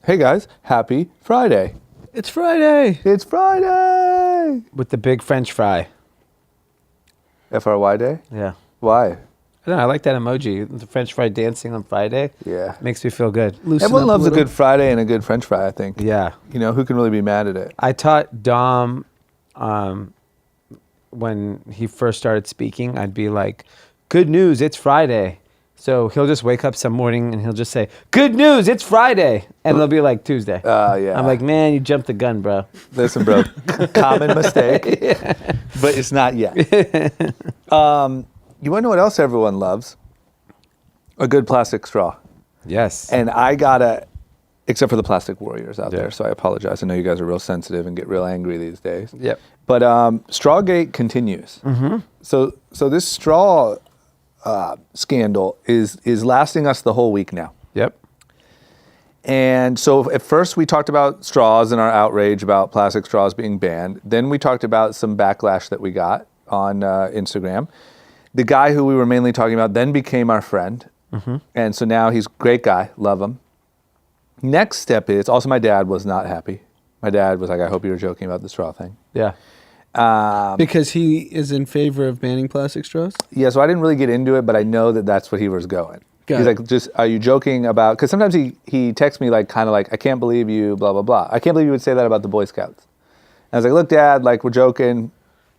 Hey guys, happy Friday. It's Friday. It's Friday. With the big French fry. FRY day? Yeah. Why? I don't know, I like that emoji. The French fry dancing on Friday. Yeah. Makes me feel good. Loosen Everyone up loves a little. good Friday and a good French fry, I think. Yeah. You know, who can really be mad at it? I taught Dom when he first started speaking, I'd be like, good news, it's Friday. So he'll just wake up some morning and he'll just say, good news, it's Friday. And it'll be like Tuesday. Yeah. I'm like, man, you jumped the gun, bro. Listen, bro, common mistake, but it's not yet. You want to know what else everyone loves? A good plastic straw. Yes. And I gotta, except for the plastic warriors out there, so I apologize. I know you guys are real sensitive and get real angry these days. Yep. But Strawgate continues. Mm-hmm. So this straw scandal is lasting us the whole week now. Yep. And so at first we talked about straws and our outrage about plastic straws being banned. Then we talked about some backlash that we got on Instagram. The guy who we were mainly talking about then became our friend. Mm-hmm. And so now he's a great guy, love him. Next step is, also my dad was not happy. My dad was like, I hope you were joking about the straw thing. Yeah. Because he is in favor of banning plastic straws? Yeah, so I didn't really get into it, but I know that that's what he was going. Got He's it. like, just, are you joking about, because sometimes he texts me like, kind of like, I can't believe you, blah, blah, blah. I can't believe you would say that about the Boy Scouts. And I was like, look, Dad, like, we're joking.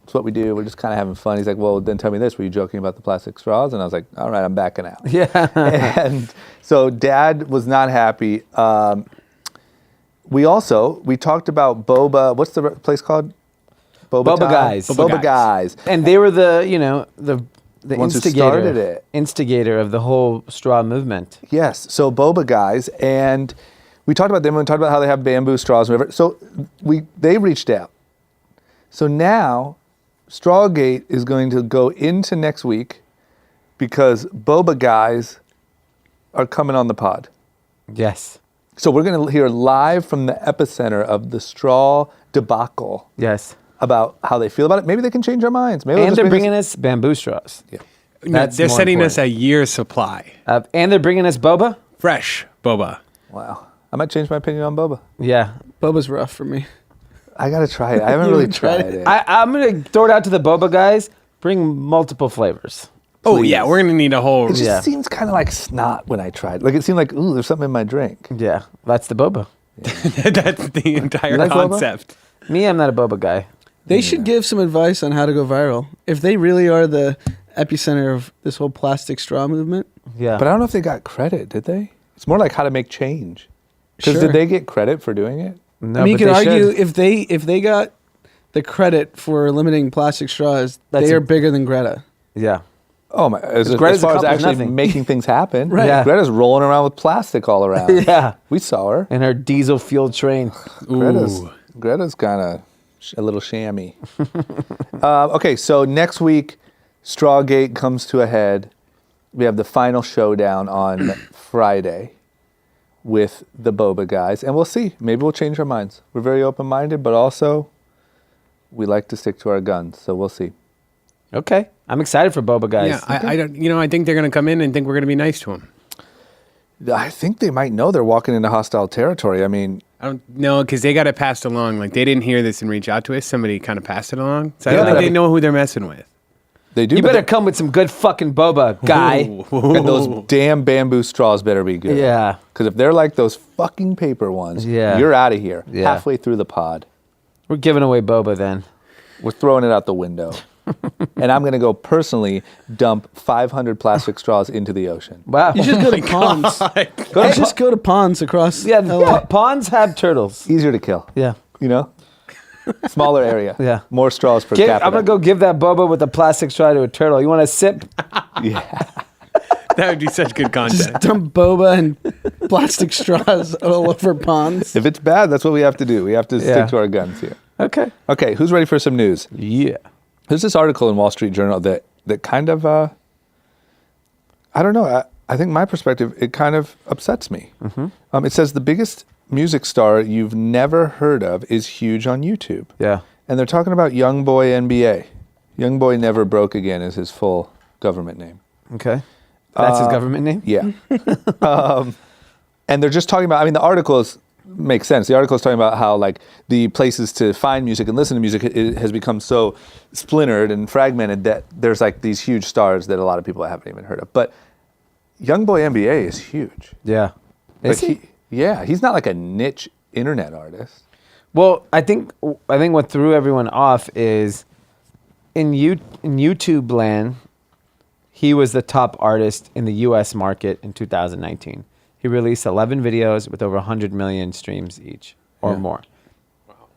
It's what we do. We're just kind of having fun. He's like, well, then tell me this. Were you joking about the plastic straws? And I was like, all right, I'm backing out. Yeah. And so Dad was not happy. We talked about Boba, what's the place called? Boba Time? Guys. Boba Guys. And they were the ones who instigator, started it. instigator of the whole straw movement. Yes, so Boba Guys, and we talked about them and we talked about how they have bamboo straws and whatever. So they reached out. So now Strawgate is going to go into next week because Boba Guys are coming on the pod. Yes. So we're going to hear live from the epicenter of the straw debacle Yes. about how they feel about it. Maybe they can change our minds. Maybe And they're bringing us bamboo straws. Yeah. No, That's they're more sending us important. a year's supply. And they're bringing us boba? Fresh boba. Wow. I might change my opinion on Boba. Yeah. Boba's rough for me. I got to try it. I haven't really tried it. I'm going to throw it out to the boba guys. Bring multiple flavors. Oh, Please. yeah, we're going to need a whole... It just Yeah. seems kind of like snot when I tried. Like it seemed like, ooh, there's something in my drink. Yeah. That's the boba. That's the entire like boba? concept. Me, I'm not a boba guy. They should give some advice on how to go viral. If they really are the epicenter of this whole plastic straw movement. Yeah. But I don't know if they got credit, did they? It's more like how to make change. Because Sure. did they get credit for doing it? No, I mean, you but could they argue should. if they got the credit for limiting plastic straws, That's they a- are bigger than Greta. Yeah. Oh my! As Greta's far as accomplished actually nothing. making things happen, Right. Yeah. Greta's rolling around with plastic all around. Yeah. We saw her. And her diesel fueled train. Greta's kind of a little chamois. Okay, so next week, Strawgate comes to a head. We have the final showdown on Friday with the Boba Guys, and we'll see. Maybe we'll change our minds. We're very open-minded, but also we like to stick to our guns, so we'll see. Okay. I'm excited for boba guys. Yeah, I don't. I think they're going to come in and think we're going to be nice to them. I think they might know they're walking into hostile territory. I mean, I don't know, because they got it passed along. Like, they didn't hear this and reach out to us. Somebody kind of passed it along. So I don't Yeah. think they know who they're messing with. they do. You but better come with some good fucking boba, guy. and those damn bamboo straws better be good. Yeah. Because if they're like those fucking paper ones, Yeah. you're out of here. Yeah. Halfway through the pod. We're giving away boba then. We're throwing it out the window. And I'm going to go personally dump 500 plastic straws into the ocean. Wow. You should go to ponds. Just go to ponds across. Yeah, LA. ponds have turtles. Easier to kill. Yeah. You know? Smaller area. Yeah. More straws per capita. I'm going to go give that boba with a plastic straw to a turtle. You want a sip? Yeah. That would be such good content. Dump boba and plastic straws all over ponds. If it's bad, that's what we have to do. We have to Yeah. stick to our guns here. Okay. Okay, who's ready for some news? Yeah. There's this article in Wall Street Journal that kind of, I don't know, I think my perspective, it kind of upsets me. Mm-hmm. It says the biggest music star you've never heard of is huge on YouTube. Yeah. And they're talking about Youngboy NBA. Youngboy Never Broke Again is his full government name. Okay. That's his government name? Yeah. And they're just talking about, I mean, the article is makes sense. The article is talking about how like the places to find music and listen to music it has become so splintered and fragmented that there's like these huge stars that a lot of people haven't even heard of. But Youngboy NBA is huge. Yeah. Like he's not like a niche internet artist. Well, I think what threw everyone off is in YouTube land, he was the top artist in the U.S. market in 2019. He released 11 videos with over 100 million streams each or more. Wow.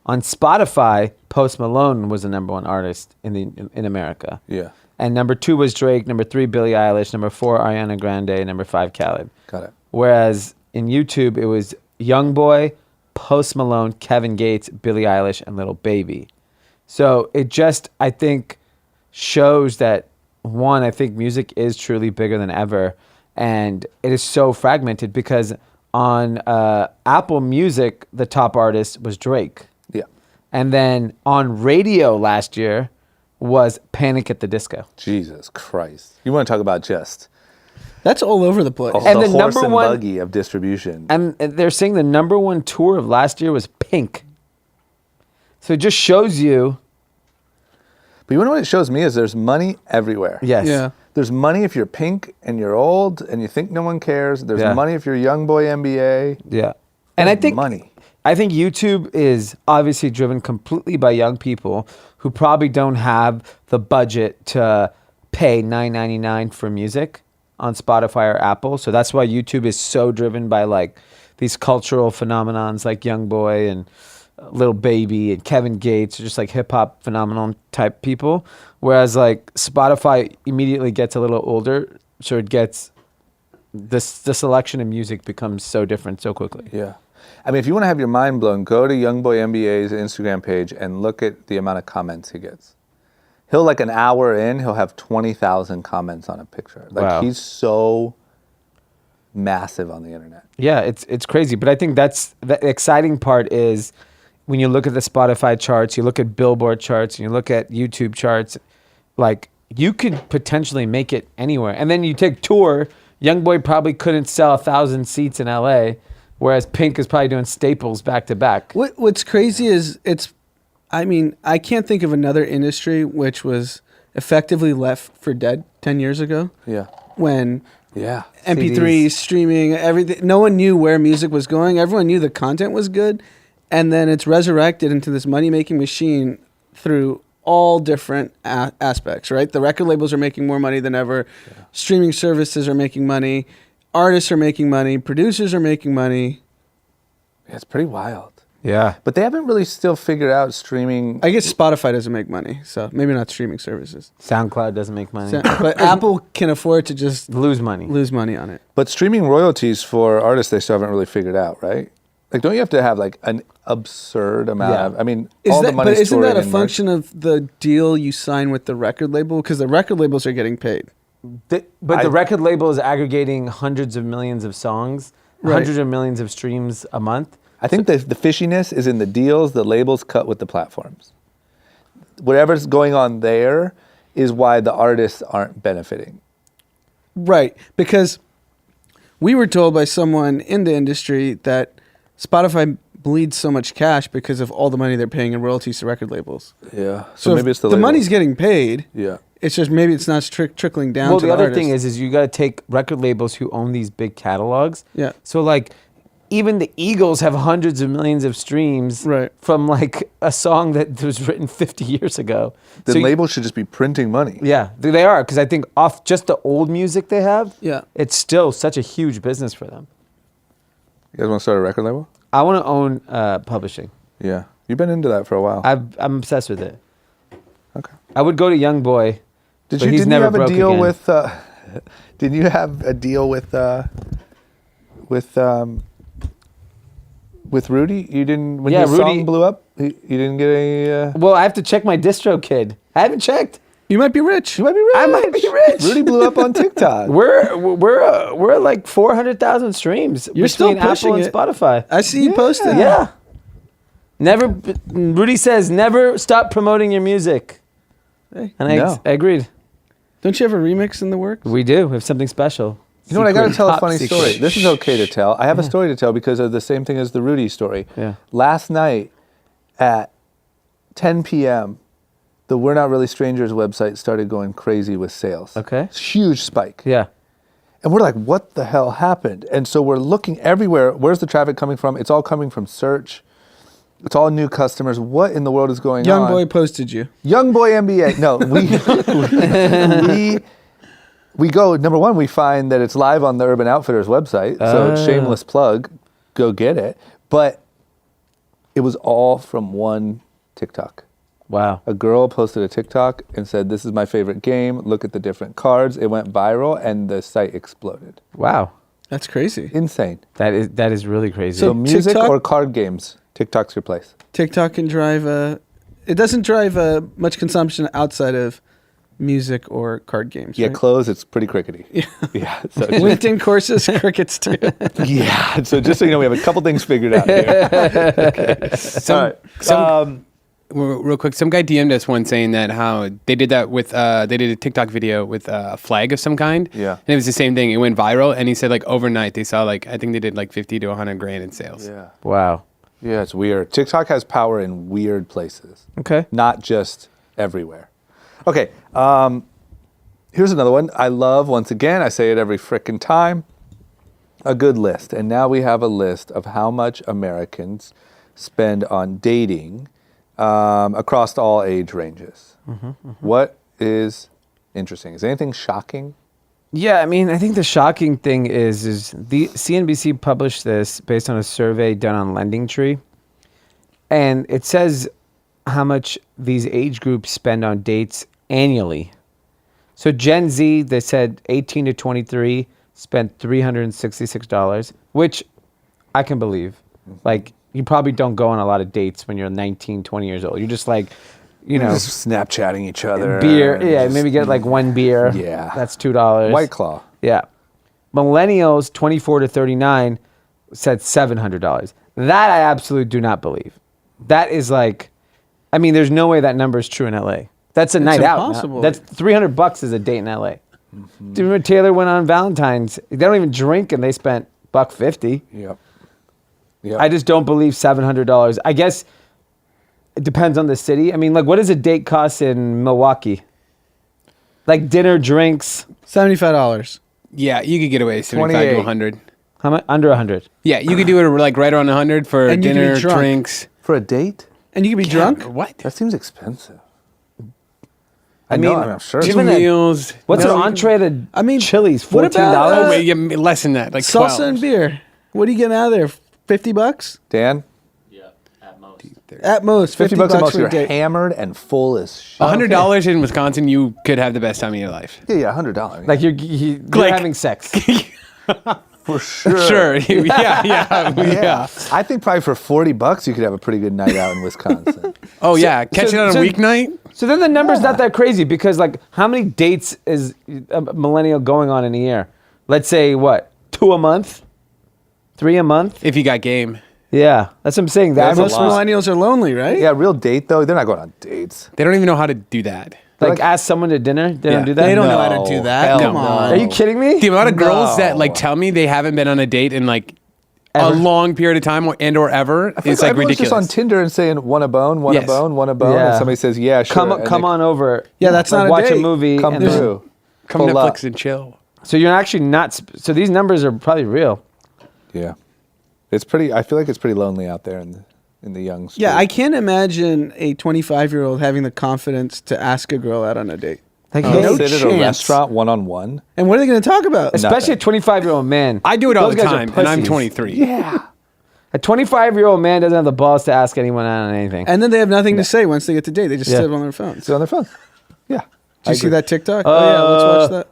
On Spotify, Post Malone was the number 1 artist in America. Yeah. And number 2 was Drake, number 3 Billie Eilish, number 4 Ariana Grande, number 5 Khaled. Got it. Whereas in YouTube, it was Youngboy, Post Malone, Kevin Gates, Billie Eilish, and Lil Baby. So it just, I think, shows that, one, I think music is truly bigger than ever. And it is so fragmented because on Apple Music, the top artist was Drake. Yeah. And then on radio last year was Panic at the Disco. Jesus Christ. You want to talk about just... That's all over the place. And the the horse number and one- buggy of distribution. And they're saying the number 1 tour of last year was Pink. So it just shows you... But you know what it shows me is there's money everywhere. Yes. Yeah. There's money if you're Pink and you're old and you think no one cares. There's money if you're Youngboy NBA. Yeah. And I think money. I think YouTube is obviously driven completely by young people who probably don't have the budget to pay $9.99 for music on Spotify or Apple. So that's why YouTube is so driven by like these cultural phenomenons like Youngboy and Lil Baby and Kevin Gates, just like hip hop phenomenon type people. Whereas like Spotify immediately gets a little older, so it gets the selection of music becomes so different so quickly. Yeah. I mean, if you want to have your mind blown, go to Youngboy NBA's Instagram page and look at the amount of comments he gets. He'll like an hour in, he'll have 20,000 comments on a picture. Like Wow. he's so massive on the internet. Yeah, it's crazy. But I think that's the exciting part is when you look at the Spotify charts, you look at Billboard charts, and you look at YouTube charts, like you could potentially make it anywhere. And then you take tour, Youngboy probably couldn't sell 1,000 seats in LA, whereas Pink is probably doing Staples back to back. What's crazy is I can't think of another industry which was effectively left for dead 10 years ago. Yeah. When Yeah. MP3s, streaming, everything, no one knew where music was going. Everyone knew the content was good. And then it's resurrected into this money-making machine through all different aspects, right? The record labels are making more money than ever. Yeah. Streaming services are making money. Artists are making money. Producers are making money. Yeah, it's pretty wild. Yeah. But they haven't really still figured out streaming. I guess Spotify doesn't make money, so maybe not streaming services. SoundCloud doesn't make money. But Apple can afford to just Lose money. lose money on it. But streaming royalties for artists, they still haven't really figured out, right? Like, don't you have to have like an absurd amount of? I mean, all the money. But isn't that a function of the deal you sign with the record label? Because the record labels are getting paid. But the record label is aggregating hundreds of millions of songs, hundreds of millions of streams a month. I think the fishiness is in the deals the labels cut with the platforms. Whatever's going on there is why the artists aren't benefiting. Right, because we were told by someone in the industry that Spotify bleeds so much cash because of all the money they're paying in royalties to record labels. Yeah. So maybe it's the the labels. money's getting paid. Yeah. It's just maybe it's not trickling down Well, to the other artist. thing is you got to take record labels who own these big catalogs. Yeah. So like, even the Eagles have hundreds of millions of streams from like a song that was written 50 years ago. The So labels should just be printing money. Yeah, they are, because I think off just the old music they have, it's still such a huge business for them. You guys want to start a record label? I want to own publishing. Yeah. You've been into that for a while. I'm obsessed with it. Okay. I would go to Youngboy. Didn't you have a deal with? Didn't you have a deal with Rudy? You didn't when your Rudy, song blew up. You didn't get a. Well, I have to check my distro kid. I haven't checked. You might be rich. You might be rich. I might be rich. Rudy blew up on TikTok. We're like 400,000 streams. You're still between pushing Apple and it. Spotify. I see you posted. Yeah. Rudy says never stop promoting your music. Hey. And I agreed. Don't you have a remix in the works? We do. We have something special. You know what? I got to tell a Top funny secret. story. This is okay to tell. I have a story to tell because of the same thing as the Rudy story. Yeah. Last night at 10 p.m., the We're Not Really Strangers website started going crazy with sales. Okay. Huge spike. Yeah. And we're like, what the hell happened? And so we're looking everywhere. Where's the traffic coming from? It's all coming from search. It's all new customers. What in the world is going Young on? boy posted you. Young boy MBA. No, we go, number one, we find that it's live on the Urban Outfitters website. So shameless plug, go get it. But it was all from one TikTok. Wow. A girl posted a TikTok and said, this is my favorite game. Look at the different cards. It went viral and the site exploded. Wow. That's crazy. Insane. That is really crazy. So music TikTok- or card games, TikTok's your place. TikTok can drive it doesn't drive much consumption outside of music or card games. Yeah, right? clothes, it's pretty crickety. Yeah. So LinkedIn courses, crickets too. yeah. So just so you know, we have a couple things figured out here. Some, real quick, some guy DM'd us once saying that how they did that with they did a TikTok video with a flag of some kind. Yeah. And it was the same thing. It went viral, and he said like overnight they saw like I think they did like 50 to 100 grand in sales. Yeah. Wow. Yeah, it's weird. TikTok has power in weird places, Okay. not just everywhere. Okay, here's another one. I love, once again, I say it every frickin' time, a good list. And now we have a list of how much Americans spend on dating across all age ranges. What is interesting? Is anything shocking? Yeah, I mean, I think the shocking thing is the CNBC published this based on a survey done on LendingTree, and it says how much these age groups spend on dates annually. So Gen Z, they said 18 to 23 spent $366, which I can believe. Like, you probably don't go on a lot of dates when you're 19, 20 years old. You're just like, you know, Just Snapchatting each other. beer. Yeah, just- maybe get like one beer. Yeah. That's $2. White Claw. Yeah. Millennials, 24 to 39, said $700. That I absolutely do not believe. That is like, I mean, there's no way that number is true in LA. That's a night out. impossible. That's $300 is a date in LA. Do you remember Taylor went on Valentine's? They don't even drink and they spent $150. Yep. I just don't believe $700. I guess it depends on the city. I mean, like, what does a date cost in Milwaukee? Like dinner, drinks. $75. Yeah, you could get away with 75 to 28. 100. How much? Under 100. Yeah, you could do it like right around 100 for And you could be dinner, drunk. drinks. For a date? And you can be drunk? What? That seems expensive. I mean, I'm sure. Even Two a- meals. What's No, an you entree to I mean, Chili's? what $14? about, Oh, wait, yeah, less than that. Like 12. Salsa and beer. What are you getting out of there? $50? Dan? At most. 50 bucks a month, for a you're date. hammered and full as shit. $100 in Wisconsin, you could have the best time of your life. Yeah, $100. Like you're Like- having sex. for sure. Sure. yeah. I think probably for $40 you could have a pretty good night out in Wisconsin. Oh, yeah. Catch so- it on a so- weeknight? So then the number's not that crazy because, like, how many dates is a millennial going on in a year? Let's say, what, 2 a month? 3 a month? If you got game. Yeah, that's what I'm saying. That's That's Most a lot. millennials are lonely, right? Yeah, real date though, they're not going on dates. They don't even know how to do that. like ask someone to dinner. They don't Yeah. do that. They don't know how No, to do that. hell Come no. on. Are you kidding me? The amount of girls that No. like tell me they haven't been on a date in like a Ever. long period of time or ever is like Everyone's ridiculous. just on Tinder and saying want a bone, want Yes. a bone, want a bone, Yeah. and somebody says yeah, sure. Come and come they on over. Yeah, that's like not a watch a date. movie. come and then- through. Come pull Netflix up. and chill. So you're actually not. So these numbers are probably real. Yeah, it's pretty. I feel like it's pretty lonely out there in the young. Street. Yeah, I can't imagine a 25-year-old having the confidence to ask a girl out on a date. Like, They hey, no sit at a chance. restaurant one on one. And what are they going to talk about? especially Nothing. a 25-year-old man. I do it all Those the guys are time, and I'm pussies. 23. Yeah. A 25-year-old man doesn't have the balls to ask anyone out on anything. And then they have nothing to say once they get to date. They just Yeah. sit on their phones. Sit on their phone. Yeah. Did you see that TikTok? Oh, yeah, let's watch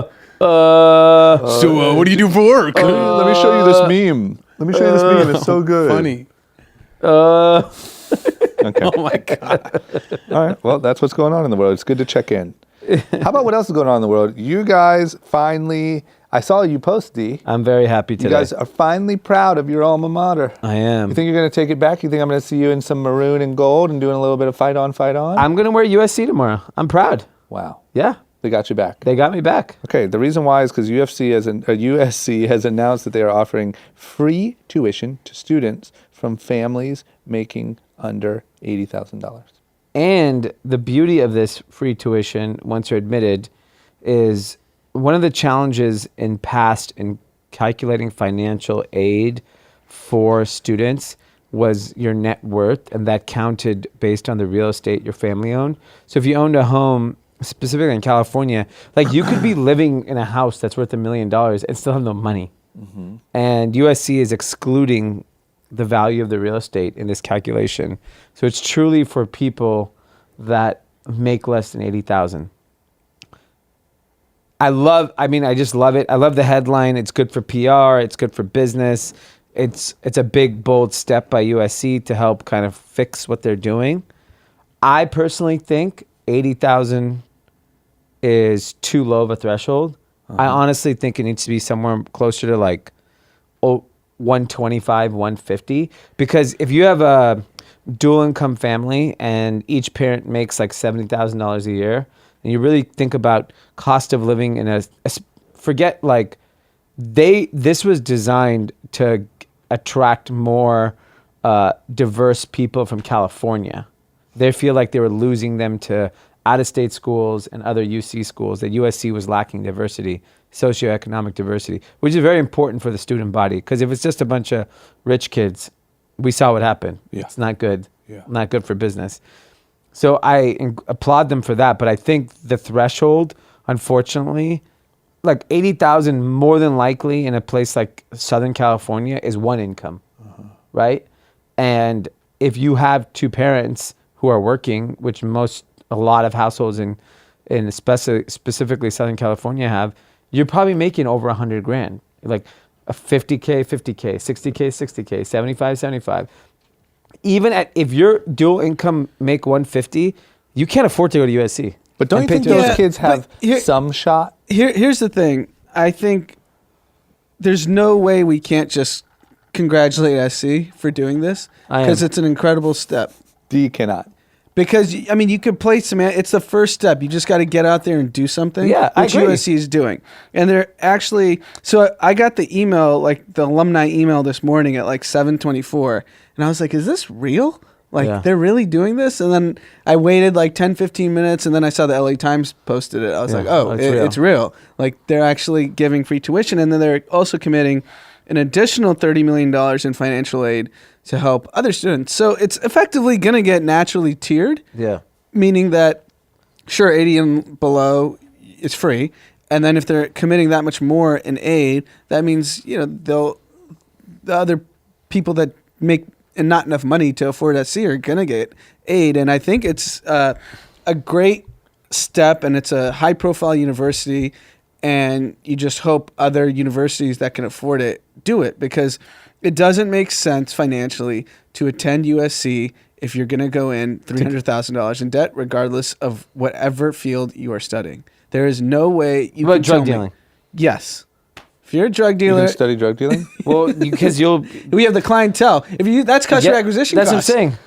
that. So what do you do for work? Let me show you this meme. Let me show you this meme. It's so good. Funny. Okay. Oh my god. All right. Well, that's what's going on in the world. It's good to check in. How about what else is going on in the world? You guys finally, I saw you post, Dee. I'm very happy You today. guys are finally proud of your alma mater. I am. You think you're going to take it back? You think I'm going to see you in some maroon and gold and doing a little bit of fight on, fight on? I'm going to wear USC tomorrow. I'm proud. Wow. Yeah. They got you back. They got me back. Okay, the reason why is because USC has announced that they are offering free tuition to students from families making under $80,000. And the beauty of this free tuition, once you're admitted, is one of the challenges in calculating financial aid for students was your net worth, and that counted based on the real estate your family owned. So if you owned a home, specifically in California, like you could be living in a house that's worth $1 million and still have no money. Mm-hmm. And USC is excluding the value of the real estate in this calculation. So it's truly for people that make less than 80,000. I just love it. I love the headline. It's good for PR. It's good for business. It's a big, bold step by USC to help kind of fix what they're doing. I personally think 80,000 is too low of a threshold. I honestly think it needs to be somewhere closer to like 125, 150. Because if you have a dual income family and each parent makes like $70,000 a year, and you really think about cost of living in forget like this was designed to attract more diverse people from California. They feel like they were losing them to out-of-state schools and other UC schools, that USC was lacking diversity, socioeconomic diversity, which is very important for the student body. Because if it's just a bunch of rich kids, we saw what happened. Yeah. It's not good. Yeah. Not good for business. So I applaud them for that. But I think the threshold, unfortunately, like 80,000 more than likely in a place like Southern California is one income, right? And if you have two parents who are working, which a lot of households in specifically Southern California have, you're probably making over 100 grand, like a 50K, 50K, 60K, 60K, 75, 75. Even if your dual income make 150, you can't afford to go to USC. But don't you think those kids have some shot? Here's the thing. I think there's no way we can't just congratulate SC for doing this, because it's an incredible step. D cannot. Because, I mean, you could play some... It's the first step. You just got to get out there and do something, which USC is doing. And they're actually... So I got the email, like the alumni email this morning at like 7:24. And I was like, is this real? Like, they're really doing this? And then I waited like 10, 15 minutes, and then I saw the LA Times posted it. I was like, it's real. Like, they're actually giving free tuition. And then they're also committing an additional $30 million in financial aid to help other students. So it's effectively going to get naturally tiered. Yeah. Meaning that, sure, 80 and below is free. And then if they're committing that much more in aid, that means, the other people that make and not enough money to afford SC are going to get aid. And I think it's a great step, and it's a high-profile university, and you just hope other universities that can afford it do it, because it doesn't make sense financially to attend USC if you're going to go in $300,000 in debt, regardless of whatever field you are studying. There is no way you can drug dealing. Yes. If you're a drug dealer, you can study drug dealing. Well, because we have the clientele. That's customer acquisition. That's costs. what I'm saying.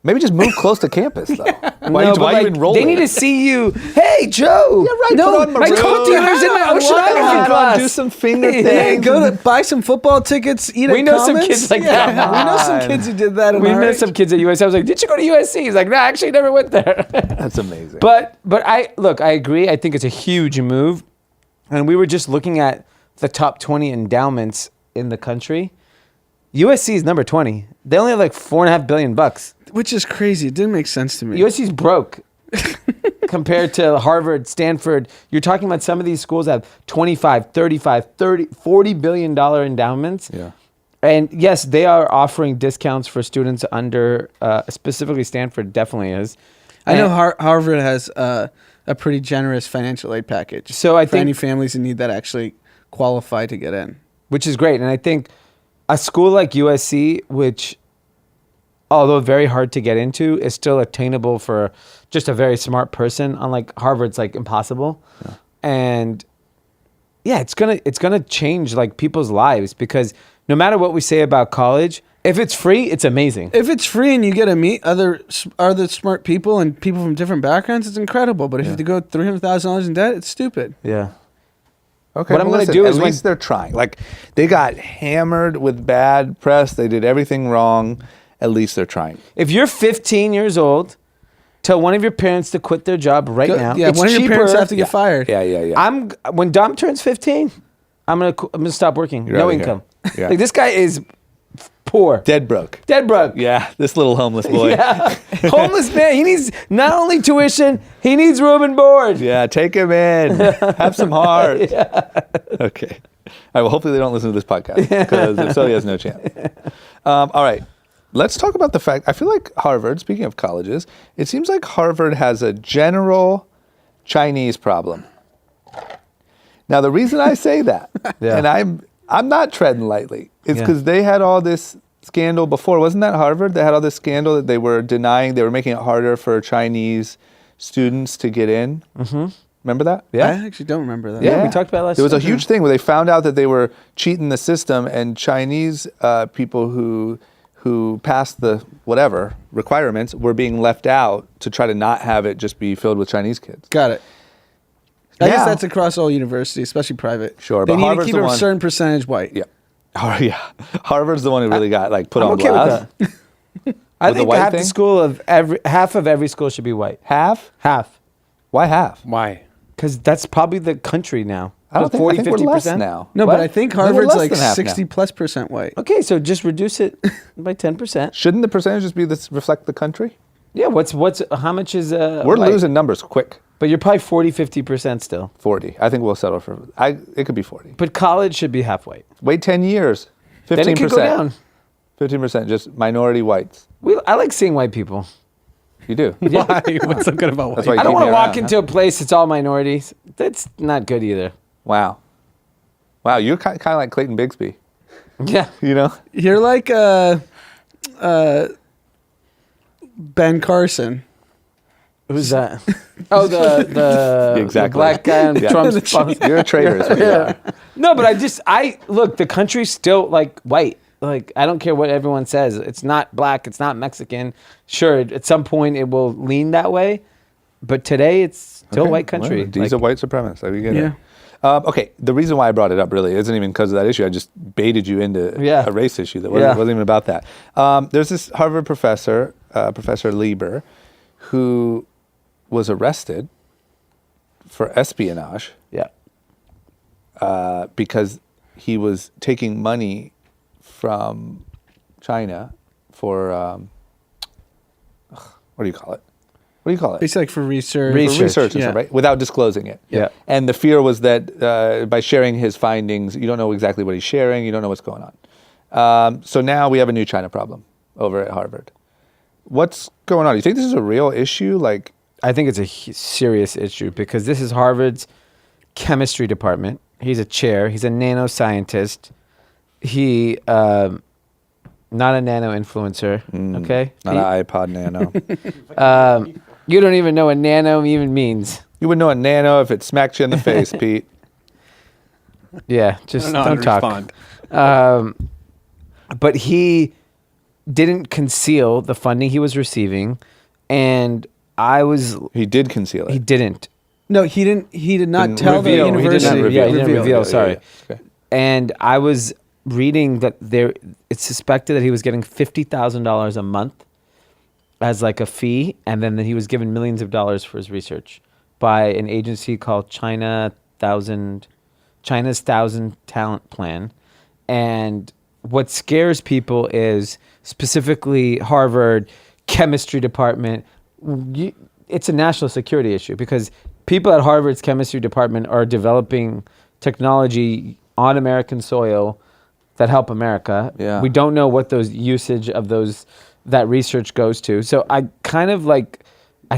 Maybe just move close to campus, though. Why you enroll? They need to see you. Hey, Joe. Yeah, right. No, my co-dealer's in my oceanography class. Do some finger things. Go to buy some football tickets. Eat. We know some kids like that. We know some kids who did that. We know some kids at USC. I was like, "Did you go to USC?" He's like, "No, I actually never went there." That's amazing. But I agree. I think it's a huge move, and we were just looking at the top 20 endowments in the country. USC is number 20. They only have like $4.5 billion, which is crazy. It didn't make sense to me. USC's broke compared to Harvard, Stanford. You're talking about some of these schools have 25, 35, 30, $40 billion endowments. Yeah. And yes, they are offering discounts for students under, specifically Stanford definitely is. I know Harvard has a pretty generous financial aid package. So I think any families in need that actually qualify to get in, which is great. And I think a school like USC, which, although very hard to get into, is still attainable for just a very smart person. Unlike Harvard's like impossible. Yeah. And yeah, it's gonna change like people's lives, because no matter what we say about college, If it's free, it's amazing. If it's free and you get to meet other smart people and people from different backgrounds, it's incredible. But if you have to go $300,000 in debt, it's stupid. Yeah. Okay, What I'm gonna do is at least they're trying. Like, they got hammered with bad press. They did everything wrong. At least they're trying. If you're 15 years old, tell one of your parents to quit their job right now. Yeah, It's one of your parents cheaper. have to get fired. Yeah. When Dom turns 15, I'm gonna stop working. You're no outta here. income. Yeah. Like, this guy is poor. Dead broke. Dead broke. Yeah, this little homeless boy. Yeah. Homeless man. He needs not only tuition, he needs room and board. Yeah, take him in. Have some heart. Okay. All right, well, hopefully they don't listen to this podcast because if so, he has no chance. All right. Let's talk about the fact, I feel like Harvard, speaking of colleges, it seems like Harvard has a general Chinese problem. Now, the reason I say that, and I'm not treading lightly, is because they had all this scandal before. Wasn't that Harvard? They had all this scandal that they were denying. They were making it harder for Chinese students to get in. Mm-hmm. Remember that? I actually don't remember that. Yeah, we talked about it last There was a time. huge thing where they found out that they were cheating the system, and Chinese people who passed the whatever requirements were being left out to try to not have it just be filled with Chinese kids. Got it. I guess Now- that's across all universities, especially private. Sure, they but need Harvard's to keep the a one- certain percentage white. Yeah. Oh, yeah. Harvard's the one who really got put I'm on okay blast. with that. I With the think white half thing? the school of half of every school should be white. Half? Half. Why half? Why? Because that's probably the country now. I don't think, 40, I think we're less 50%? now. No, What? but I think we're Harvard's less like than half now. 60+% white. Okay, so just reduce it by 10%. Shouldn't the percentages be this reflect the country? Yeah, how much is We're white? losing numbers quick. But you're probably 40, 50% still. 40. I think we'll settle for it could be 40. But college should be half white. Wait 10 years. 15%. Then it could go down. 15% just minority whites. I like seeing white people. You do. Why? What's so good about That's white? why I don't keep want me to walk around, into a place that's all minorities. That's not good either. Wow. Wow, you're kind of like Clayton Bigsby. Yeah. You know? You're like Ben Carson. Who's that? Oh, the Exactly. black guy on Yeah. Trump's phone. You're a traitor. Is what you are. No, but look, the country's still like white. Like, I don't care what everyone says. It's not black. It's not Mexican. Sure, at some point it will lean that way. But today it's still Okay, white country. well, Dee's a white supremacist. We get Yeah. it. Okay, the reason why I brought it up really isn't even because of that issue. I just baited you into a race issue that wasn't even about that. There's this Harvard professor, Professor Lieber, who was arrested for espionage Yeah. because he was taking money from China for, what do you call it? What do you call it? It's like for research. For research and Yeah. stuff, right? Without disclosing it. Yeah. And the fear was that by sharing his findings, you don't know exactly what he's sharing, you don't know what's going on. So now we have a new China problem over at Harvard. What's going on? Do you think this is a real issue? Like, I think it's a serious issue because this is Harvard's chemistry department. He's a chair. He's a nanoscientist. He, not a nano influencer, okay? not an iPod Nano. You don't even know what nano even means. You would know a nano if it smacked you in the face, Pete. Yeah, just I don't how to talk. respond. But he didn't conceal the funding he was receiving, and He did conceal it. he didn't. No, he didn't. He did not Didn't tell the reveal. He did not university. reveal. Yeah, he didn't reveal. Sorry. Yeah. Okay. And I was reading that it's suspected that he was getting $50,000 a month as like a fee, and then that he was given millions of dollars for his research by an agency called China's Thousand Talent Plan. And what scares people is specifically Harvard chemistry department. It's a national security issue because people at Harvard's chemistry department are developing technology on American soil that help America. Yeah. We don't know what those usage of that research goes to. So I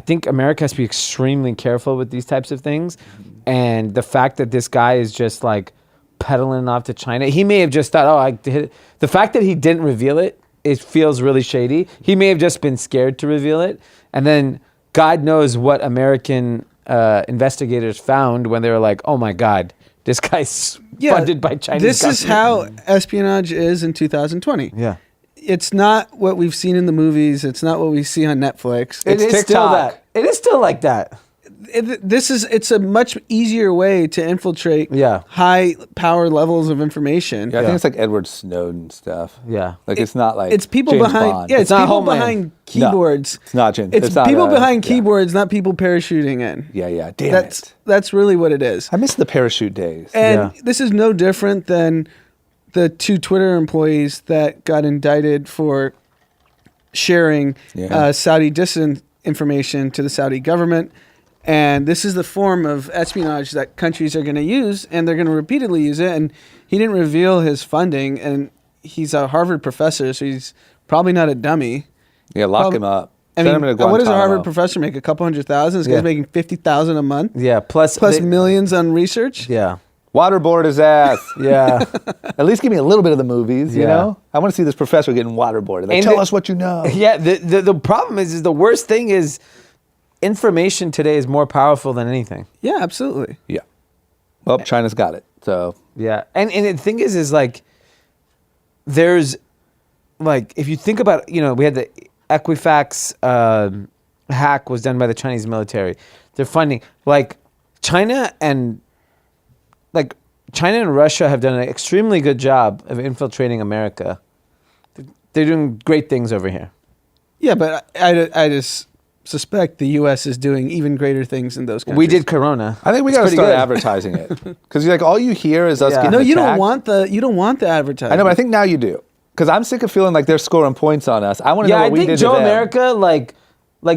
think America has to be extremely careful with these types of things. And the fact that this guy is just like peddling off to China, he may have just thought, the fact that he didn't reveal it feels really shady. He may have just been scared to reveal it. And then God knows what American investigators found when they were like, oh my God, this guy's funded by Chinese This is government. how espionage is in 2020. Yeah. it's not what we've seen in the movies. It's not what we see on Netflix. It is still that. It is still like that. It's a much easier way to infiltrate high power levels of information. Yeah, I think it's like Edward Snowden stuff. Yeah. Like it's not like it's people James behind Bond. yeah, it's not people Homeland. behind keyboards. No, it's not James. It's not, people behind yeah. keyboards, not people parachuting in. Yeah. Damn it. That's really what it is. I miss the parachute days. And this is no different than the 2 Twitter employees that got indicted for sharing Saudi disinformation to the Saudi government. And this is the form of espionage that countries are going to use, and they're going to repeatedly use it. And he didn't reveal his funding, and he's a Harvard professor, so he's probably not a dummy. Yeah, lock him up. I Send him mean, to what does a Guantanamo. Harvard professor make? A couple $100,000? This guy's making $50,000 a month. Yeah, plus millions on research. Yeah. Waterboard his ass. Yeah. At least give me a little bit of the movies, you Yeah. know? I want to see this professor getting waterboarded. Like, tell us what you know. Yeah, the problem is the worst thing is information today is more powerful than anything. Yeah, absolutely. Yeah. Well, China's got it. So Yeah. And the thing is like there's like if you think about, we had the Equifax hack was done by the Chinese military. They're funding like China and Russia have done an extremely good job of infiltrating America. They're doing great things over here. Yeah, but I just suspect the U.S. is doing even greater things in those countries. We did Corona. I think we It's got to pretty start good. advertising it. Because like all you hear is us Yeah. getting No, you attacked. don't want the advertising. I know, but I think now you do. Because I'm sick of feeling like they're scoring points on us. I want to know Yeah, what I we think did Joe to them. America, like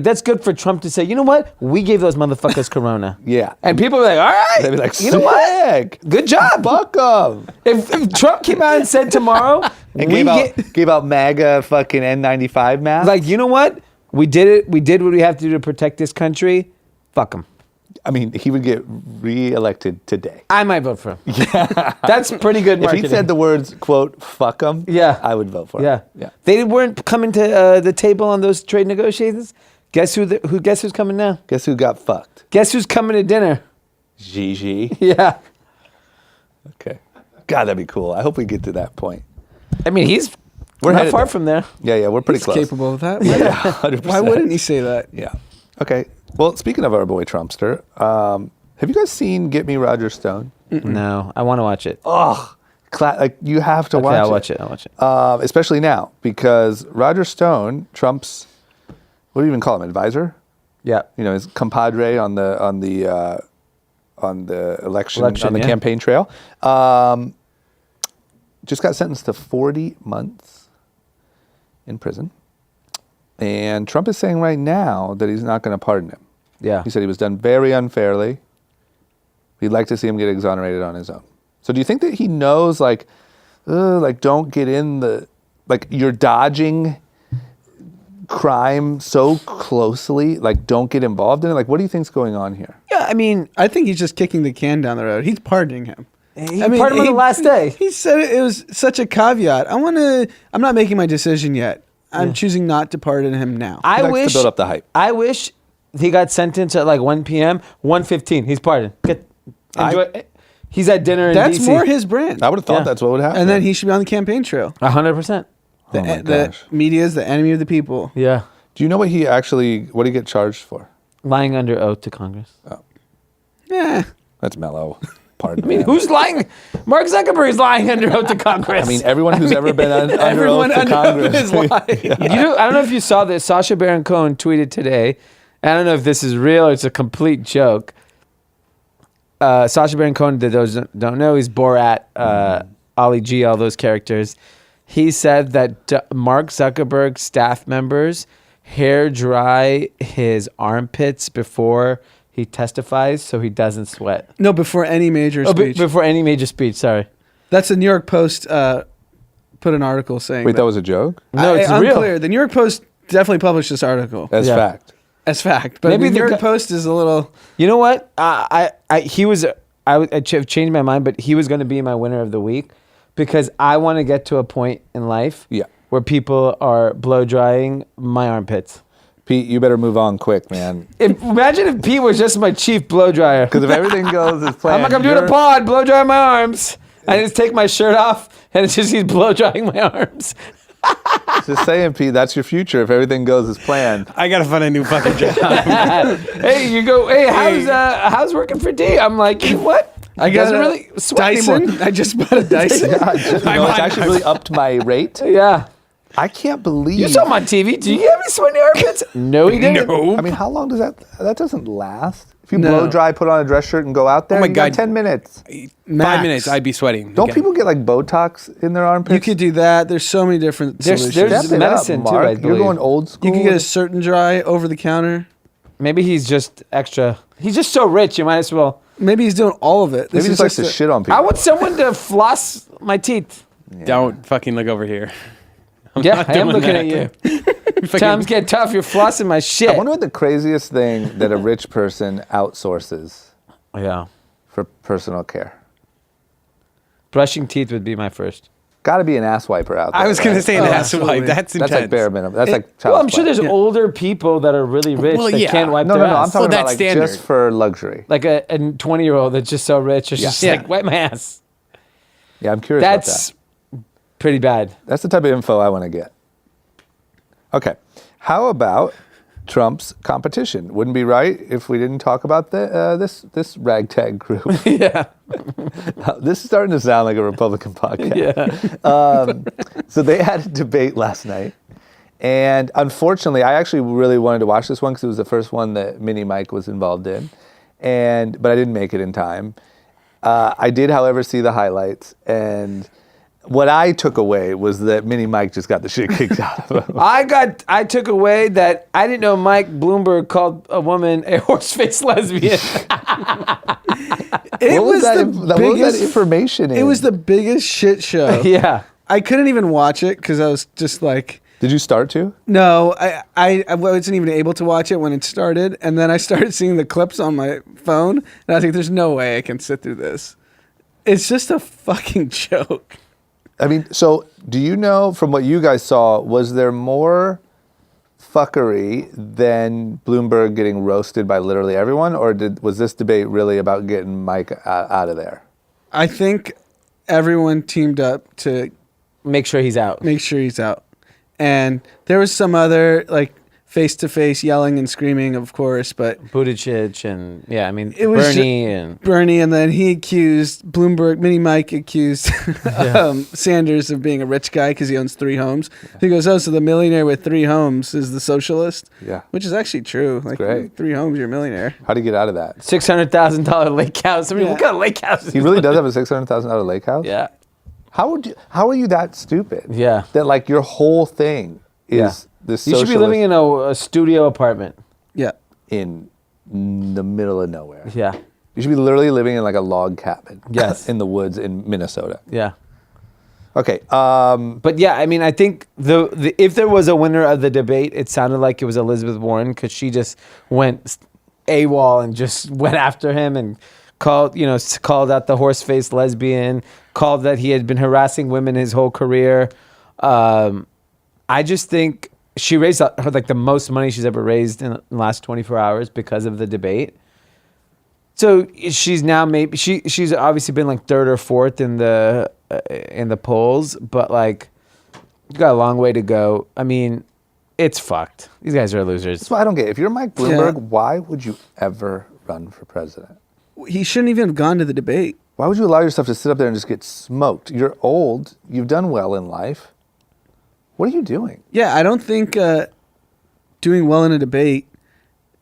that's good for Trump to say, you know what? We gave those motherfuckers Corona. Yeah. And people are like, all right. They'd be like, you know what? sick. Good job. Fuck them. If Trump came out and said tomorrow, And gave out MAGA fucking N95 masks. like, you know what? We did it. We did what we have to do to protect this country. Fuck him. I mean, he would get re-elected today. I might vote for him. Yeah. That's pretty good If marketing. he said the words, quote, fuck him, Yeah. I would vote for Yeah. him. Yeah. They weren't coming to the table on those trade negotiations. Guess guess who's coming now? Guess who got fucked? Guess who's coming to dinner? Gigi. Yeah. Okay. God, that'd be cool. I hope we get to that point. I mean, we're not headed far there. from there. Yeah, we're pretty He's close. capable of that. Yeah, 100%. Why wouldn't he say that? Yeah. Okay. Well, speaking of our boy Trumpster, have you guys seen Get Me Roger Stone? No, I want to watch it. Oh, like you have to Okay, watch it. I'll watch it. I'll watch it. Especially now because Roger Stone, Trump's, what do you even call him, advisor? Yeah. His compadre on the election on the yeah. campaign trail, just got sentenced to 40 months in prison. And Trump is saying right now that he's not going to pardon him. Yeah. He said he was done very unfairly. He'd like to see him get exonerated on his own. So do you think that he knows, don't get in you're dodging crime so closely, don't get involved in it? Like, what do you think's going on here? Yeah, I mean, I think he's just kicking the can down the road. He's pardoning him. he pardoned him on the last day. He said it was such a caveat. I'm not making my decision yet. I'm choosing not to pardon him now. He likes to build up the hype. I wish he got sentenced at 1 p.m. 1:15. He's pardoned. Enjoy. He's at dinner in That's DC. more his brand. I would have thought Yeah. that's what would happen. And then he should be on the campaign trail. 100%. The, Oh my the gosh. media is the enemy of the people. Yeah. Do you know what he get charged for? Lying under oath to Congress. Yeah. That's mellow. Pardon I mean, me. who's lying? Mark Zuckerberg's lying under oath to Congress. I mean, everyone who's ever been under Everyone oath to under oath Congress. is lying. I don't know if you saw this. Sacha Baron Cohen tweeted today. I don't know if this is real or it's a complete joke. Sacha Baron Cohen, that those don't know, he's Borat, Ali G, all those characters. He said that Mark Zuckerberg's staff members hair dry his armpits before he testifies so he doesn't sweat. No, before any major speech. Before any major speech, sorry. That's the New York Post put an article saying Wait, that was a joke? No, it's real. unclear. The New York Post definitely published this article That's Yeah. fact. as fact. But Maybe the New the York gu- Post is a little... You know what? I have changed my mind, but he was going to be my winner of the week because I want to get to a point in life Yeah. where people are blow drying my armpits. Pete, you better move on quick, man. Imagine if Pete was just my chief blow dryer. Because if everything goes as planned, I'm like, I'm doing a pod, blow dry my arms. I just take my shirt off and it's just he's blow drying my arms. Just saying, Pete, that's your future if everything goes as planned. I gotta find a new fucking job. Hey, you go. Hey, how's working for D? I'm like, what? I Doesn't got really a sweat Dyson. anymore. I just bought a Dyson. It's actually really upped my rate. Yeah. I can't believe. You saw my TV. Do you have any sweaty armpits? No, he didn't. No. I mean, how long does that doesn't last? If you No. blow dry, put on a dress shirt, and go out there, Oh my you got God. 10 minutes. 5 Max. minutes, I'd be sweating. Don't again. people get like Botox in their armpits? You could do that. There's so many different solutions. there's Step it medicine up, too, Mark. I You're believe. going old school. You could get a certain dry over the counter. Maybe he's just extra. He's just so rich. You might as well. Maybe he's doing all of it. Maybe he is just likes to a- shit on people. I want someone to floss my teeth. Don't fucking look over here. Yeah, not I am doing looking that. at you. Times get tough. You're flossing my shit. I wonder what the craziest thing that a rich person outsources Yeah. for personal care. Brushing teeth would be my first. Got to be an ass wiper out there. I was gonna right? say an Oh, ass wipe. absolutely. That's intense. That's like bare minimum. That's like child Well, I'm sure support. there's older people that are really rich Well, that yeah. can't wipe No, their no, no. I'm ass. talking Well, about that's like standard. just for luxury. Like a 20-year-old that's just so rich. It's just Yeah. like, wipe my ass. Yeah, I'm curious That's about pretty bad. that. That's the type of info I want to get. Okay. How about Trump's competition? Wouldn't be right if we didn't talk about this ragtag group. Yeah. This is starting to sound like a Republican podcast. Yeah. So they had a debate last night. And unfortunately, I actually really wanted to watch this one because it was the first one that Mini Mike was involved in. But I didn't make it in time. I did, however, see the highlights. And what I took away was that Mini Mike just got the shit kicked out of him. I took away that I didn't know Mike Bloomberg called a woman a horse-faced lesbian. It What was that biggest. information in? It was the biggest shit show. Yeah. I couldn't even watch it because I was just like, Did you start to? no, I wasn't even able to watch it when it started. And then I started seeing the clips on my phone. And I was like, there's no way I can sit through this. It's just a fucking joke. I mean, so do you know from what you guys saw, was there more fuckery than Bloomberg getting roasted by literally everyone? Or was this debate really about getting Mike out of there? I think everyone teamed up to Make sure he's out. make sure he's out. And there was some other like face-to-face yelling and screaming, of course, but Buttigieg and, yeah, I mean, It was Bernie and... Bernie, and then he accused Bloomberg, Mini Mike accused Sanders of being a rich guy because he owns 3 homes. He goes, oh, so the millionaire with 3 homes is the socialist? Yeah. Which is actually true. Like, great. 3 homes, you're a millionaire. How do you get out of that? $600,000 lake house. I mean, Yeah. what kind of lake house is He really that? does have a $600,000 lake house? Yeah. How are you that stupid? Yeah. That like your whole thing is Yeah. this You should be living in a studio apartment. Yeah. in the middle of nowhere. Yeah. You should be literally living in like a log cabin. Yes. in the woods in Minnesota. Yeah. Okay. But yeah, I mean, I think the if there was a winner of the debate, it sounded like it was Elizabeth Warren because she just went AWOL and just went after him and called out the horse-faced lesbian, called that he had been harassing women his whole career. I just think she raised her like the most money she's ever raised in the last 24 hours because of the debate. So she's now she's obviously been like 3rd or 4th in the polls, but like got a long way to go. I mean, it's fucked. These guys are losers. That's what I don't get. If you're Mike Bloomberg, Yeah. why would you ever run for president? He shouldn't even have gone to the debate. Why would you allow yourself to sit up there and just get smoked? You're old. You've done well in life. What are you doing? Yeah, I don't think doing well in a debate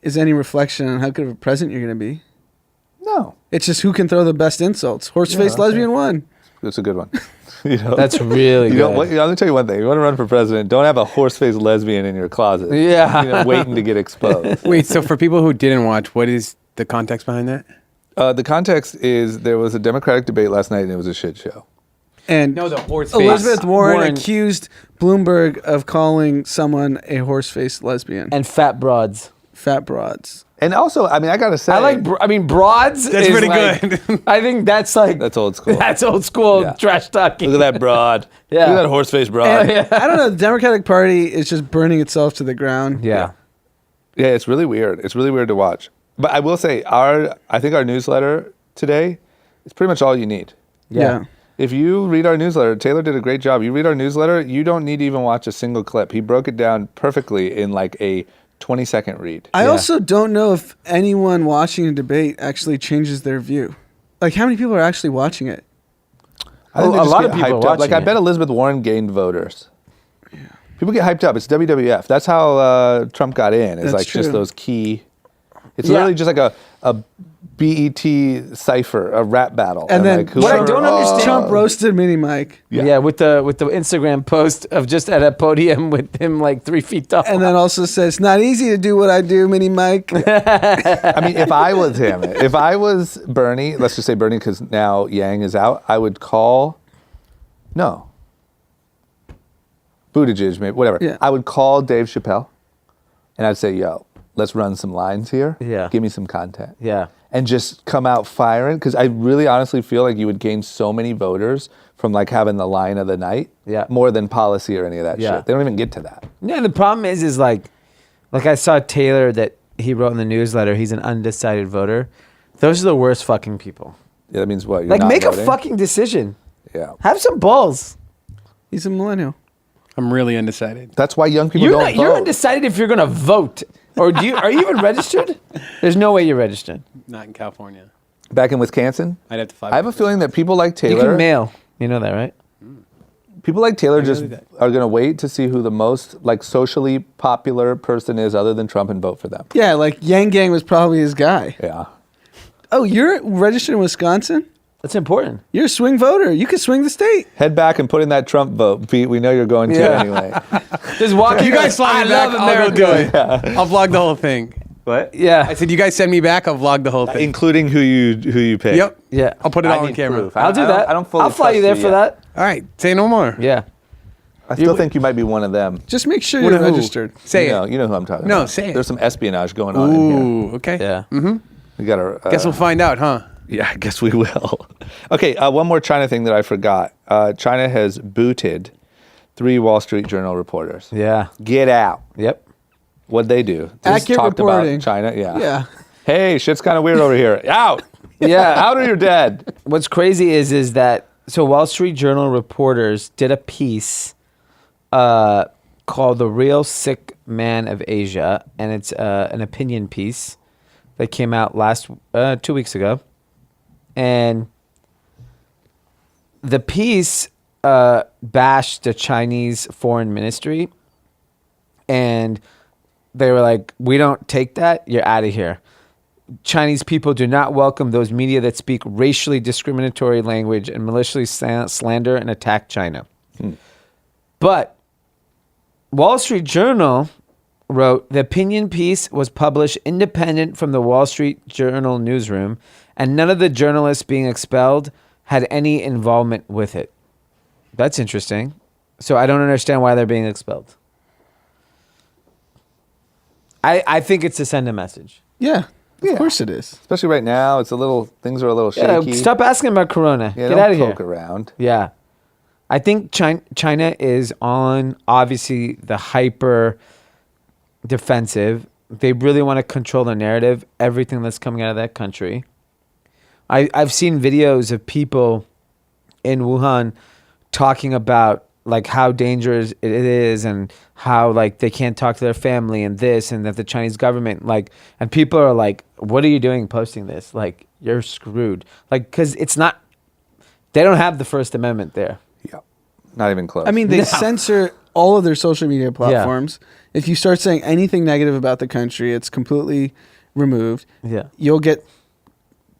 is any reflection on how good of a president you're going to be. No. It's just who can throw the best insults. Horse-faced okay. lesbian won. It's a good one. You know? That's really You good. don't, let me tell you one thing. You want to run for president, don't have a horse-faced lesbian in your closet. Yeah. You know, waiting to get exposed. Wait, so for people who didn't watch, what is the context behind that? The context is there was a Democratic debate last night and it was a shit show. And No, the horse Elizabeth Warren, Warren. accused Bloomberg of calling someone a horse-faced lesbian. And fat broads. Fat broads. And also, I mean, I got to say. I mean, broads. That's is pretty like- good. I think that's like That's old school. That's old school Yeah. trash talking. Look at that broad. Yeah. Look at that horse-faced broad. Yeah. I don't know. The Democratic Party is just burning itself to the ground. Yeah. Yeah, it's really weird. It's really weird to watch. But I will say, I think our newsletter today is pretty much all you need. Yeah. If you read our newsletter, Taylor did a great job. You read our newsletter, you don't need to even watch a single clip. He broke it down perfectly in like a 20-second read. I also don't know if anyone watching a debate actually changes their view. Like, how many people are actually watching it? I think they a just lot get of people hyped up. Like, watching I it. bet Elizabeth Warren gained voters. Yeah. People get hyped up. It's WWF. That's how Trump got in. It's That's like just true. those key. It's Yeah. literally just like a BET cipher, a rap battle. And then like, what I don't understand- Trump roasted Mini Mike. Yeah, with the Instagram post of just at a podium with him like 3 feet tall. And then also says, not easy to do what I do, Mini Mike. I mean, if I was him, if I was Bernie, let's just say Bernie, because now Yang is out, I would call. No. Buttigieg, maybe, whatever. Yeah. I would call Dave Chappelle, and I'd say, yo, let's run some lines here. Yeah. Give me some content. Yeah. And just come out firing, because I really honestly feel like you would gain so many voters from like having the line of the night. Yeah. More than policy or any of that Yeah. shit. They don't even get to that. Yeah, the problem is like I saw Taylor that he wrote in the newsletter, he's an undecided voter. Those are the worst fucking people. Yeah, that means what? You're Like, not make voting? a fucking decision. Yeah. Have some balls. He's a millennial. I'm really undecided. That's why young people You're don't not. vote. You're undecided if you're gonna vote, or do you? Are you even registered? There's no way you're registered. Not in California. Back in Wisconsin, I'd have to fly. I have a feeling that people like You Taylor. can mail. You know that, right? People like Taylor I just know that. are going to wait to see who the most like socially popular person is other than Trump and vote for them. Yeah, like Yang Gang was probably his guy. Yeah. Oh, you're registered in Wisconsin? That's important. You're a swing voter. You could swing the state. Head back and put in that Trump vote, Pete. We know you're going to Yeah. anyway. Just walk. You guys fly I me back. love I'll go do America. it. I'll vlog the whole thing. What? Yeah. I said, you guys send me back. I'll vlog the whole thing. Including who you pick. Yep. Yeah. I'll put it I all on need camera. proof. I'll do I don't- that. I don't fully I'll fly you trust there you for yet. that. All right. Say no more. Yeah. I still think you might be one of them. Just make sure What you're a who? registered. Say you know, it. you know who I'm talking No, about. say it. There's some espionage going on in here. Ooh. Okay. Yeah. We got to. Guess we'll find out, huh? Yeah, I guess we will. Okay, one more China thing that I forgot. China has booted 3 Wall Street Journal reporters. Yeah. Get out. Yep. What'd they do? Just Accurate talked reporting. about China? Yeah. Yeah. Hey, shit's kind of weird over here. Out. Yeah. Out or you're dead. What's crazy is that so Wall Street Journal reporters did a piece called "The Real Sick Man of Asia," and it's an opinion piece that came out 2 weeks ago, and the piece bashed the Chinese foreign ministry, and they were like, "We don't take that. You're out of here." Chinese people do not welcome those media that speak racially discriminatory language and maliciously slander and attack China. But Wall Street Journal wrote, the opinion piece was published independent from the Wall Street Journal newsroom, and none of the journalists being expelled had any involvement with it. That's interesting. So I don't understand why they're being expelled. I think it's to send a message. Yeah. Yeah. Of course it is. Especially right now, things are a little Yeah, shaky. stop asking about Corona. Yeah, Get don't out of here. poke around. Yeah. I think China is on, obviously, the hyper defensive. They really want to control the narrative, everything that's coming out of that country. I've seen videos of people in Wuhan talking about like how dangerous it is and how like they can't talk to their family and this and that the Chinese government like, and people are like, what are you doing posting this? Like, you're screwed. Like, because it's not, they don't have the First Amendment there. Yeah. Not even close. I mean, they No. censor all of their social media platforms. If you start saying anything negative about the country, it's completely removed. Yeah. You'll get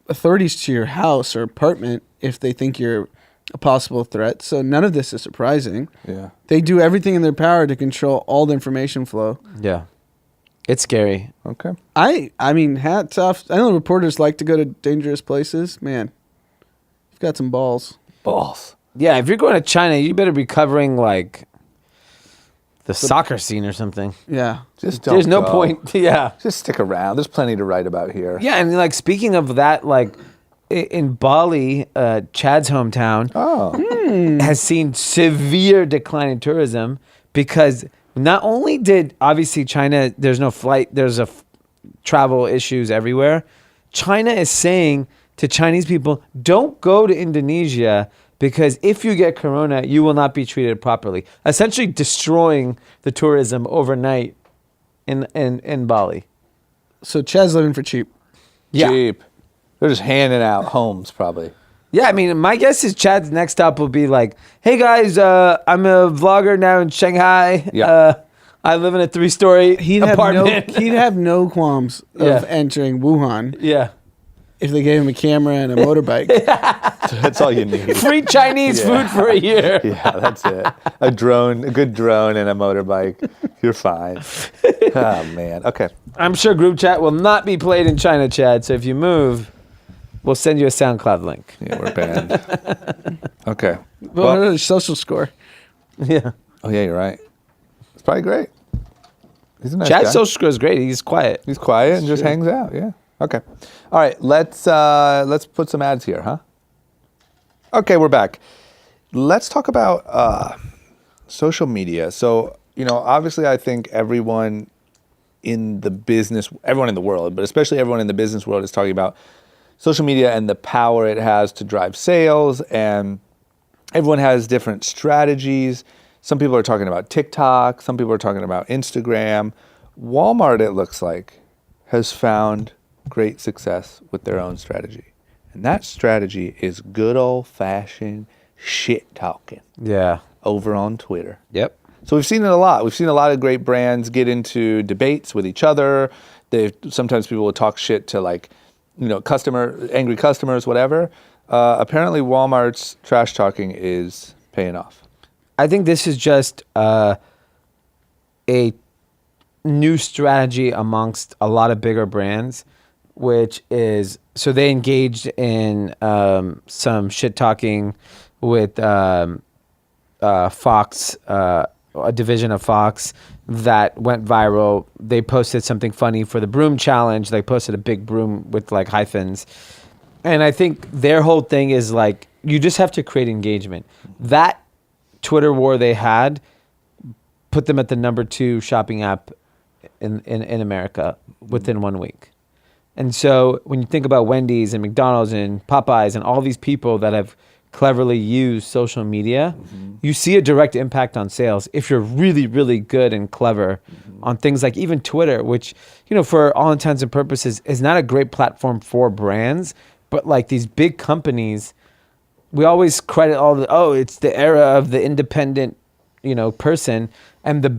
authorities to your house or apartment if they think you're a possible threat. So none of this is surprising. yeah. They do everything in their power to control all the information flow. Yeah. It's scary. Okay. I mean, hats off. I know reporters like to go to dangerous places. Man, you've got some balls. Balls. Yeah, if you're going to China, you better be covering like the soccer scene or something. Yeah. Just don't There's no go. point. Yeah. Just stick around. There's plenty to write about here. Yeah, and like speaking of that, like in Bali, Chad's hometown, has seen severe decline in tourism because not only did obviously China, there's no flight, there's travel issues everywhere. China is saying to Chinese people, don't go to Indonesia because if you get corona, you will not be treated properly. Essentially destroying the tourism overnight in Bali. So Chad's living for cheap. Yeah. Cheap. They're just handing out homes, probably. Yeah, I mean, my guess is Chad's next stop will be like, hey guys, I'm a vlogger now in Shanghai. Yeah. I live in a 3-story apartment. He'd have no qualms of entering Wuhan Yeah. if they gave him a camera and a motorbike. That's all you need. Free Chinese food for a year. Yeah, that's it. A good drone, and a motorbike. You're fine. Oh, man. Okay. I'm sure group chat will not be played in China, Chad. So if you move, we'll send you a SoundCloud link. Yeah, we're banned. Okay. Well, what is the social score? Yeah. Oh, yeah, you're right. It's probably great. He's a nice Chad's guy. social score is great. He's quiet. He's quiet and just hangs out. Yeah. Okay. All right. Let's put some ads here, huh? Okay, we're back. Let's talk about social media. So, obviously, I think everyone in the world, but especially everyone in the business world, is talking about social media and the power it has to drive sales. And everyone has different strategies. Some people are talking about TikTok. Some people are talking about Instagram. Walmart, it looks like, has found great success with their own strategy. And that strategy is good old-fashioned shit talking Yeah. over on Twitter. Yep. So we've seen it a lot. We've seen a lot of great brands get into debates with each other. Sometimes people will talk shit to angry customers, whatever. Apparently Walmart's trash talking is paying off. I think this is just a new strategy amongst a lot of bigger brands, which is, so they engaged in some shit talking with Fox, a division of Fox that went viral. They posted something funny for the broom challenge. They posted a big broom with like hyphens. And I think their whole thing is like, you just have to create engagement. That Twitter war they had put them at the number 2 shopping app in America within 1 week. And so when you think about Wendy's and McDonald's and Popeyes and all these people that have cleverly used social media, you see a direct impact on sales if you're really, really good and clever on things like even Twitter, which, for all intents and purposes is not a great platform for brands, but like these big companies, we always credit it's the era of the independent, person, and the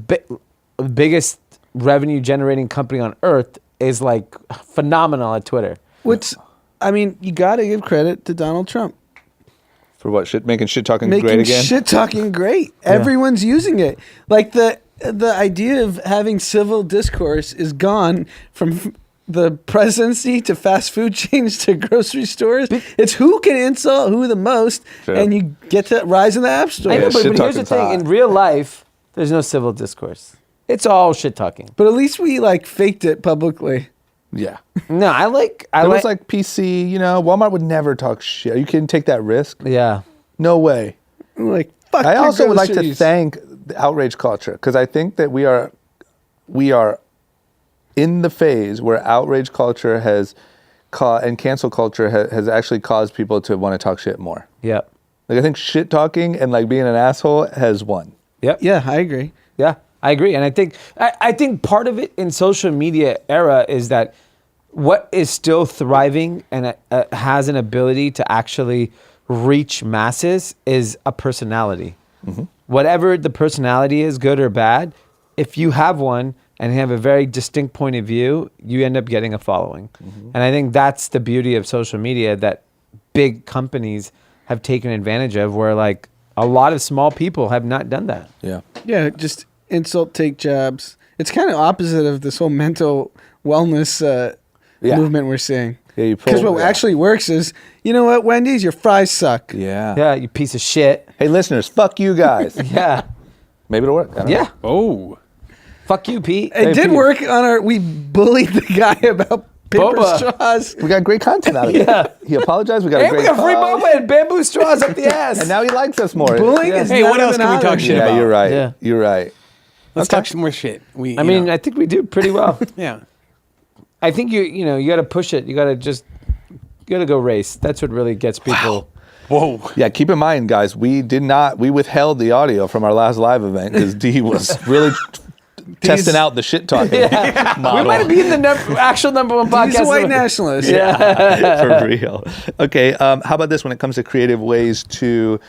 biggest revenue generating company on earth is like phenomenal at Twitter. You got to give credit to Donald Trump. For what? Making shit talking Making great again? shit talking great. Everyone's using it. Like the idea of having civil discourse is gone from the presidency to fast food chains to grocery stores. It's who can insult who the most, Sure. and you get to rise in the app store. I know, but shit here's the talking's thing: hot. in real life, there's no civil discourse. It's all shit talking. But at least we faked it publicly. Yeah. No, I like. It was like PC, Walmart would never talk shit. You can take that risk? Yeah. No way. Fuck. I your also would like to groceries. thank the outrage culture, because I think that we are in the phase where outrage culture and cancel culture has actually caused people to want to talk shit more. Yep. Like I think shit talking and like being an asshole has won. Yep. Yeah, I agree. Yeah, I agree, and I think part of it in social media era is that what is still thriving and has an ability to actually reach masses is a personality. Whatever the personality is, good or bad, if you have one and have a very distinct point of view, you end up getting a following. And I think that's the beauty of social media that big companies have taken advantage of, where like a lot of small people have not done that. Yeah. Yeah, just insult, take jabs. It's kind of opposite of this whole mental wellness movement we're seeing. Yeah, you Because what actually works is, you know what, Wendy's, your fries suck. Yeah. Yeah, you piece of shit. Hey, listeners, fuck you guys. Yeah. Maybe it'll work. I don't know. Yeah. Oh. Fuck you, Pete. It did work we bullied the guy about paper Boba. straws. We got great content out of it. Yeah. He apologized. We got a And great we got free cause. boba and bamboo straws up the ass. And now he likes us more. Bullying is Hey, what not else an can we talk honor. shit Yeah, about? you're right. Yeah. You're right. Let's talk some more shit. I mean, I think we do pretty well. yeah. I think you got to push it. You got to go race. That's what really gets people. Whoa. Yeah, keep in mind, guys, we withheld the audio from our last live event because Dee was really testing out the shit talking model. We might be in the actual number one podcast. He's a white nationalist. For real. Okay, how about this when it comes to creative ways to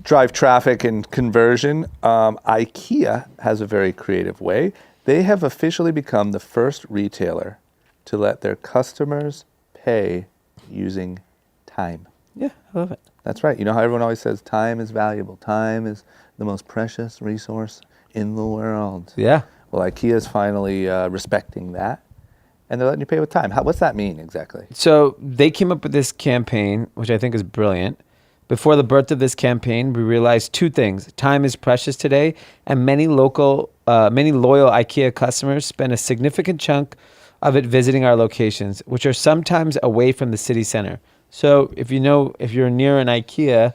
drive traffic and conversion? IKEA has a very creative way. They have officially become the first retailer to let their customers pay using time. Yeah, I love it. That's right. You know how everyone always says time is valuable. Time is the most precious resource in the world. Yeah. Well, IKEA is finally respecting that, and they're letting you pay with time. What's that mean exactly? So they came up with this campaign, which I think is brilliant. Before the birth of this campaign, we realized two things. Time is precious today, and many loyal IKEA customers spend a significant chunk of it visiting our locations, which are sometimes away from the city center. So if you're near an IKEA,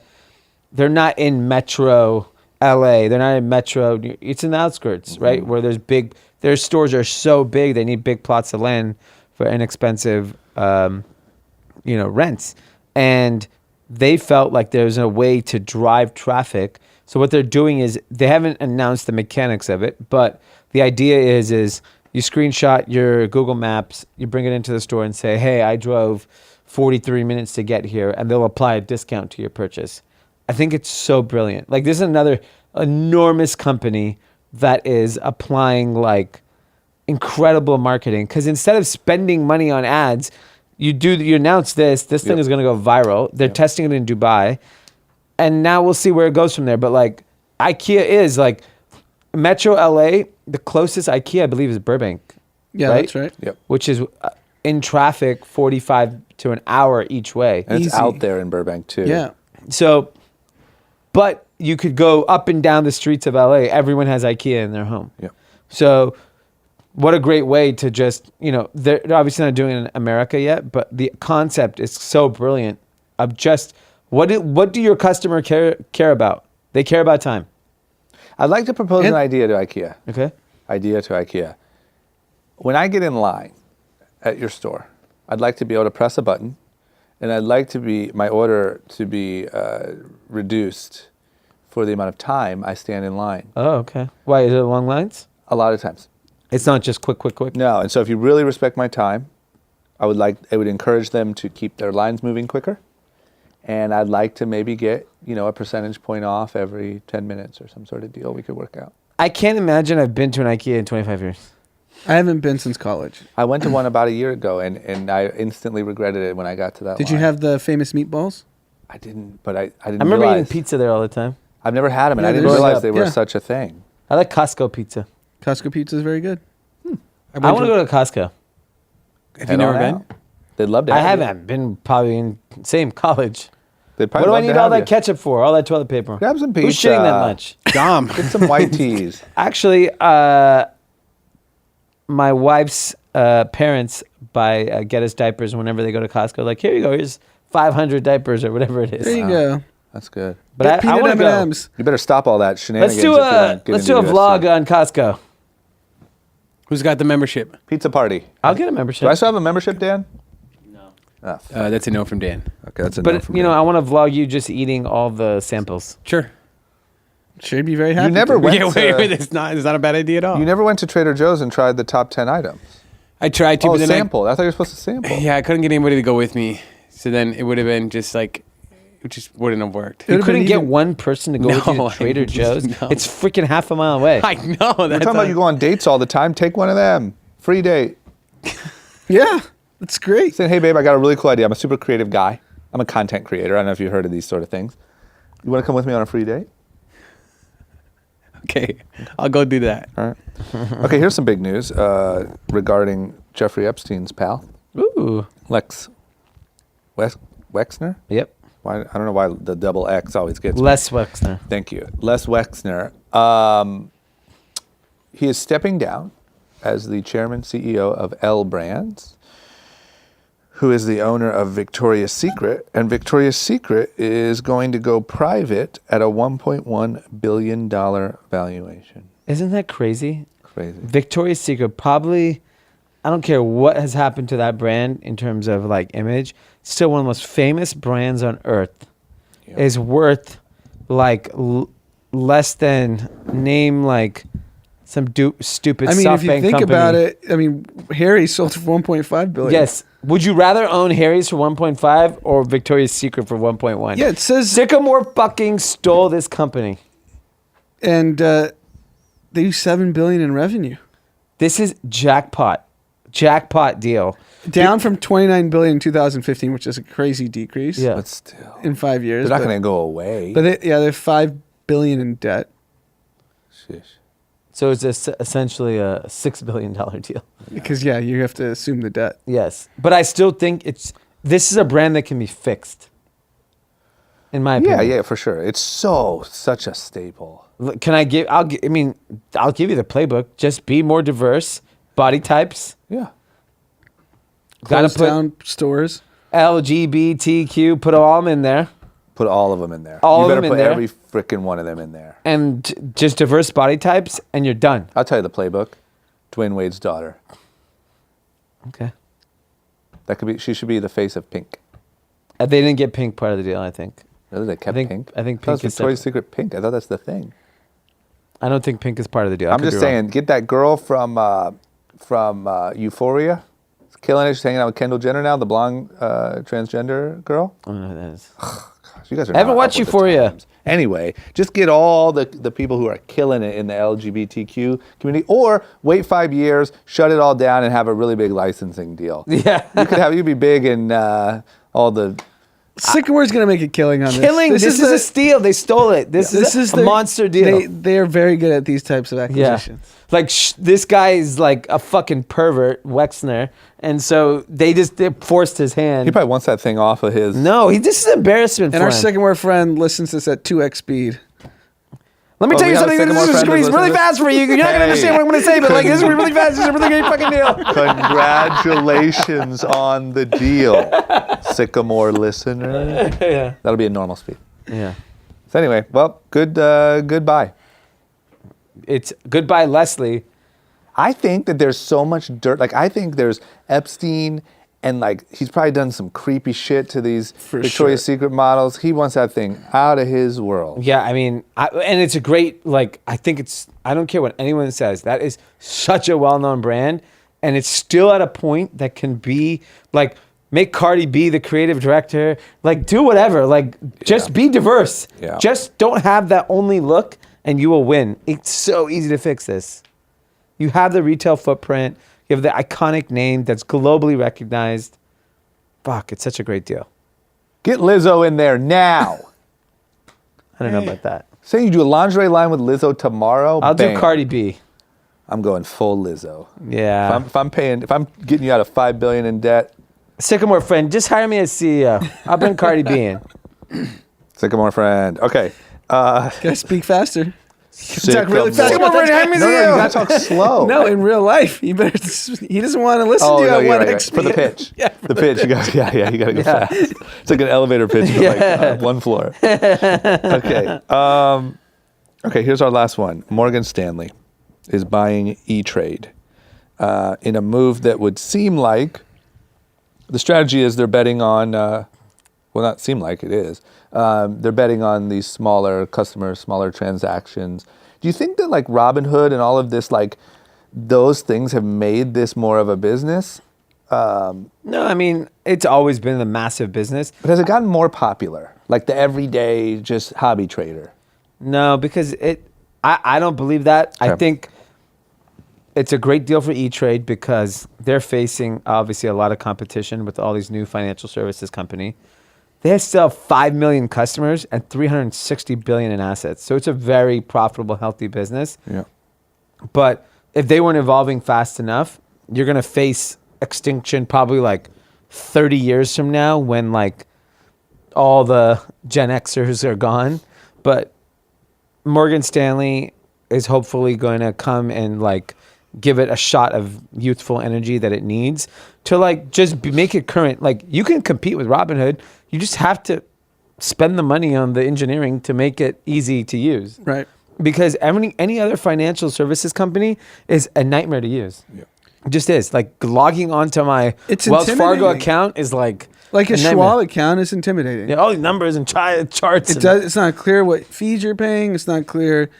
they're not in Metro LA. They're not in Metro. It's in the outskirts, right? Where their stores are so big, they need big plots of land for inexpensive, rents. And they felt like there's a way to drive traffic. So what they're doing is they haven't announced the mechanics of it, but the idea is you screenshot your Google Maps, you bring it into the store and say, hey, I drove 43 minutes to get here, and they'll apply a discount to your purchase. I think it's so brilliant. Like, this is another enormous company that is applying like incredible marketing, because instead of spending money on ads, you announce this thing is going to go viral. They're testing it in Dubai, and now we'll see where it goes from there. But like, IKEA is like Metro LA, the closest IKEA I believe is Burbank. Yeah, right? that's right. Yep. Which is in traffic 45 to an hour each way. And it's Easy. out there in Burbank too. Yeah. So, but you could go up and down the streets of LA. Everyone has IKEA in their home. Yep. So what a great way to just, they're obviously not doing it in America yet, but the concept is so brilliant of just what do your customer care about? They care about time. I'd like to propose an idea to IKEA. Okay. When I get in line at your store, I'd like to be able to press a button, and I'd like my order to be reduced for the amount of time I stand in line. Oh, okay. Why, is it long lines? A lot of times. It's not just quick. No, and so if you really respect my time, I would encourage them to keep their lines moving quicker, and I'd like to maybe get, a percentage point off every 10 minutes or some sort of deal we could work out. I can't imagine I've been to an IKEA in 25 years. I haven't been since college. I went to one about a year ago, and I instantly regretted it when I got to that Did you line. have the famous meatballs? I didn't, but I didn't I remember realize. eating pizza there all the time. I've never had them, and Yeah, I didn't there's- realize they were Yeah. such a thing. I like Costco pizza. Costco pizza is very good. I want to go to Costco. Have Head you never on been? out. They'd love to I have you. haven't been probably in same college. They'd What probably do I love to need all have that you. ketchup for? All that toilet paper? Grab some Who's pizza. shitting that much? Dom. Get some white teas. Actually, my wife's parents get us diapers whenever they go to Costco. Like, here you go. Here's 500 diapers or whatever it is. There you go. That's good. But Get I peanut want to go. M&Ms. You better stop all that shenanigans. Let's do if you wanna get let's into do a USC. vlog on Costco. Who's got the membership? Pizza party. I'll get a membership. Do I still have a membership, Dan? No. That's a no from Dan. Okay, that's a no But from Dan. I want to vlog you just eating all the samples. Sure. Should be very happy. You never to. went Yeah, to, wait, it's not a bad idea at all. You never went to Trader Joe's and tried the top 10 items. I tried to, Oh, but then sample. I thought you were supposed to sample. Yeah, I couldn't get anybody to go with me. So then it would have been just like, it just wouldn't have worked. You Could've couldn't been get even- one person to go with you No, to Trader Joe's. no. It's freaking half a mile away. I know. We're That's talking about you go on dates all the time. Take one of them. Free date. Yeah, that's great. Saying, hey, babe, I got a really cool idea. I'm a super creative guy. I'm a content creator. I don't know if you've heard of these sort of things. You want to come with me on a free date? Okay, I'll go do that. All right. Okay, here's some big news regarding Jeffrey Epstein's pal, Ooh. Lex Wexner. Yep. Why, I don't know why the double X always gets me. Les Wexner. Thank you. Les Wexner. He is stepping down as the chairman CEO of L Brands, who is the owner of Victoria's Secret. And Victoria's Secret is going to go private at a $1.1 billion valuation. Isn't that crazy? Crazy. Victoria's Secret probably, I don't care what has happened to that brand in terms of like image, still one of the most famous brands on earth. is worth like less than name like some stupid I mean, if you SoftBank think company. about it, I mean, Harry sold for 1.5 billion. Yes. Would you rather own Harry's for 1.5 or Victoria's Secret for 1.1? Yeah, it says, Sycamore fucking stole this company. and they do 7 billion in revenue, This is jackpot deal. down from 29 billion in 2015, which is a crazy decrease. Yeah. But still, in 5 years. they're not going to go away. But they're 5 billion in debt. Sheesh. So it's essentially a $6 billion deal. Because you have to assume the debt. Yes, but I still think this is a brand that can be fixed. In my opinion. Yeah, for sure. It's such a staple. Can I give? I'll give you the playbook. Just be more diverse. Body types. Yeah. Gotta Close put down stores. LGBTQ. Put all them in there, Put all of them in there. All you of better them in put there. every freaking one of them in there. and just diverse body types, and you're done. I'll tell you the playbook. Dwayne Wade's daughter. Okay. That could be. She should be the face of pink. They didn't get pink part of the deal. I think. Really, they kept think- pink. I think thought it pink was is Victoria's separate. Secret pink. I thought that's the thing. I don't think pink is part of the deal. I I'm could just be wrong. saying, get that girl from Euphoria. She's killing it. She's hanging out with Kendall Jenner now, the blonde transgender girl. I don't know who that is. Gosh, you guys are I haven't not watched up with the Euphoria. times. Anyway, just get all the people who are killing it in the LGBTQ community, or wait 5 years, shut it all down, and have a really big licensing deal. Yeah. You'd be big in all the. Sycamore's going to make a killing on this. Killing. This is a steal. They stole it. This is a their- monster deal. They are very good at these types of acquisitions. Like this guy is like a fucking pervert, Wexner, and so they forced his hand. He probably wants that thing off of his. No, this is embarrassment And for our him. Sycamore friend listens to this at 2x speed. Let me Oh, tell we you have a something. Sycamore This is friend gonna be that really listens to fast for you. You're not gonna Hey. understand what I'm gonna say, but like this is gonna be really fast. This is a really great fucking deal. Congratulations on the deal, Sycamore listener. Yeah. That'll be a normal speed. Yeah. So anyway, well, goodbye. It's goodbye, Leslie. I think that there's so much dirt. Like, I think there's Epstein, and like he's probably done some creepy shit to these Victoria's Secret models. He wants that thing out of his world. Yeah, I mean, and it's a great, like, I think I don't care what anyone says. That is such a well-known brand, and it's still at a point that can be, like, make Cardi B the creative director. Like, do whatever. Like, just be diverse. Yeah. Just don't have that only look, and you will win. It's so easy to fix this. You have the retail footprint. You have the iconic name that's globally recognized. Fuck, it's such a great deal. Get Lizzo in there now. I don't know about that. Saying you do a lingerie line with Lizzo tomorrow. I'll do bam. Cardi B. I'm going full Lizzo. Yeah. If I'm getting you out of $5 billion in debt. Sycamore friend, just hire me as CEO. I'll bring Cardi B in. Sycamore friend. Okay. Gotta speak faster. Sycamore. Talk really fast. Sycamore friend, hire me as No, you CEO. gotta talk slow. No, in real life, he doesn't want to listen Oh, to you no, at you're 1x right. speed. For the pitch. Yeah. The pitch. You gotta go Yeah. fast. It's like an elevator pitch, but like one floor. Okay. Okay, here's our last one. Morgan Stanley is buying E-Trade in a move that would seem like the strategy is they're betting on, well, not seem like it is. They're betting on these smaller customers, smaller transactions. Do you think that like Robinhood and all of this, like those things have made this more of a business? No, I mean, it's always been a massive business. But has it gotten more popular? Like the everyday just hobby trader? No, because I don't believe that. I Okay. think it's a great deal for E-Trade because they're facing obviously a lot of competition with all these new financial services company. They still have 5 million customers and 360 billion in assets. So it's a very profitable, healthy business. Yeah. But if they weren't evolving fast enough, you're going to face extinction probably like 30 years from now when like all the Gen Xers are gone. But Morgan Stanley is hopefully going to come and like give it a shot of youthful energy that it needs to like just make it current. Like you can compete with Robinhood. You just have to spend the money on the engineering to make it easy to use. Right. Because any other financial services company is a nightmare to use. Yeah. It just is. Like logging onto my It's Wells Fargo intimidating. account is like Like a nightmare. Schwab account is intimidating. Yeah, all these numbers and charts. It's not clear what fees you're paying. It's not clear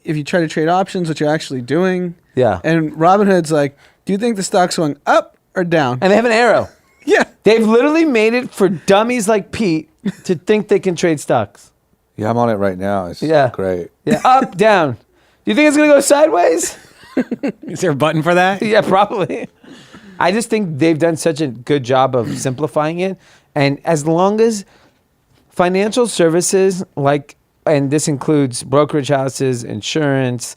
if you try to trade options, what you're actually doing. Yeah. And Robinhood's like, do you think the stock's going up or down? And they have an arrow. Yeah. They've literally made it for dummies like Pete to think they can trade stocks. Yeah, I'm on it right now. It's great. Yeah, up, down. Do you think it's going to go sideways? Is there a button for that? Yeah, probably. I just think they've done such a good job of simplifying it. And as long as financial services, like, and this includes brokerage houses, insurance,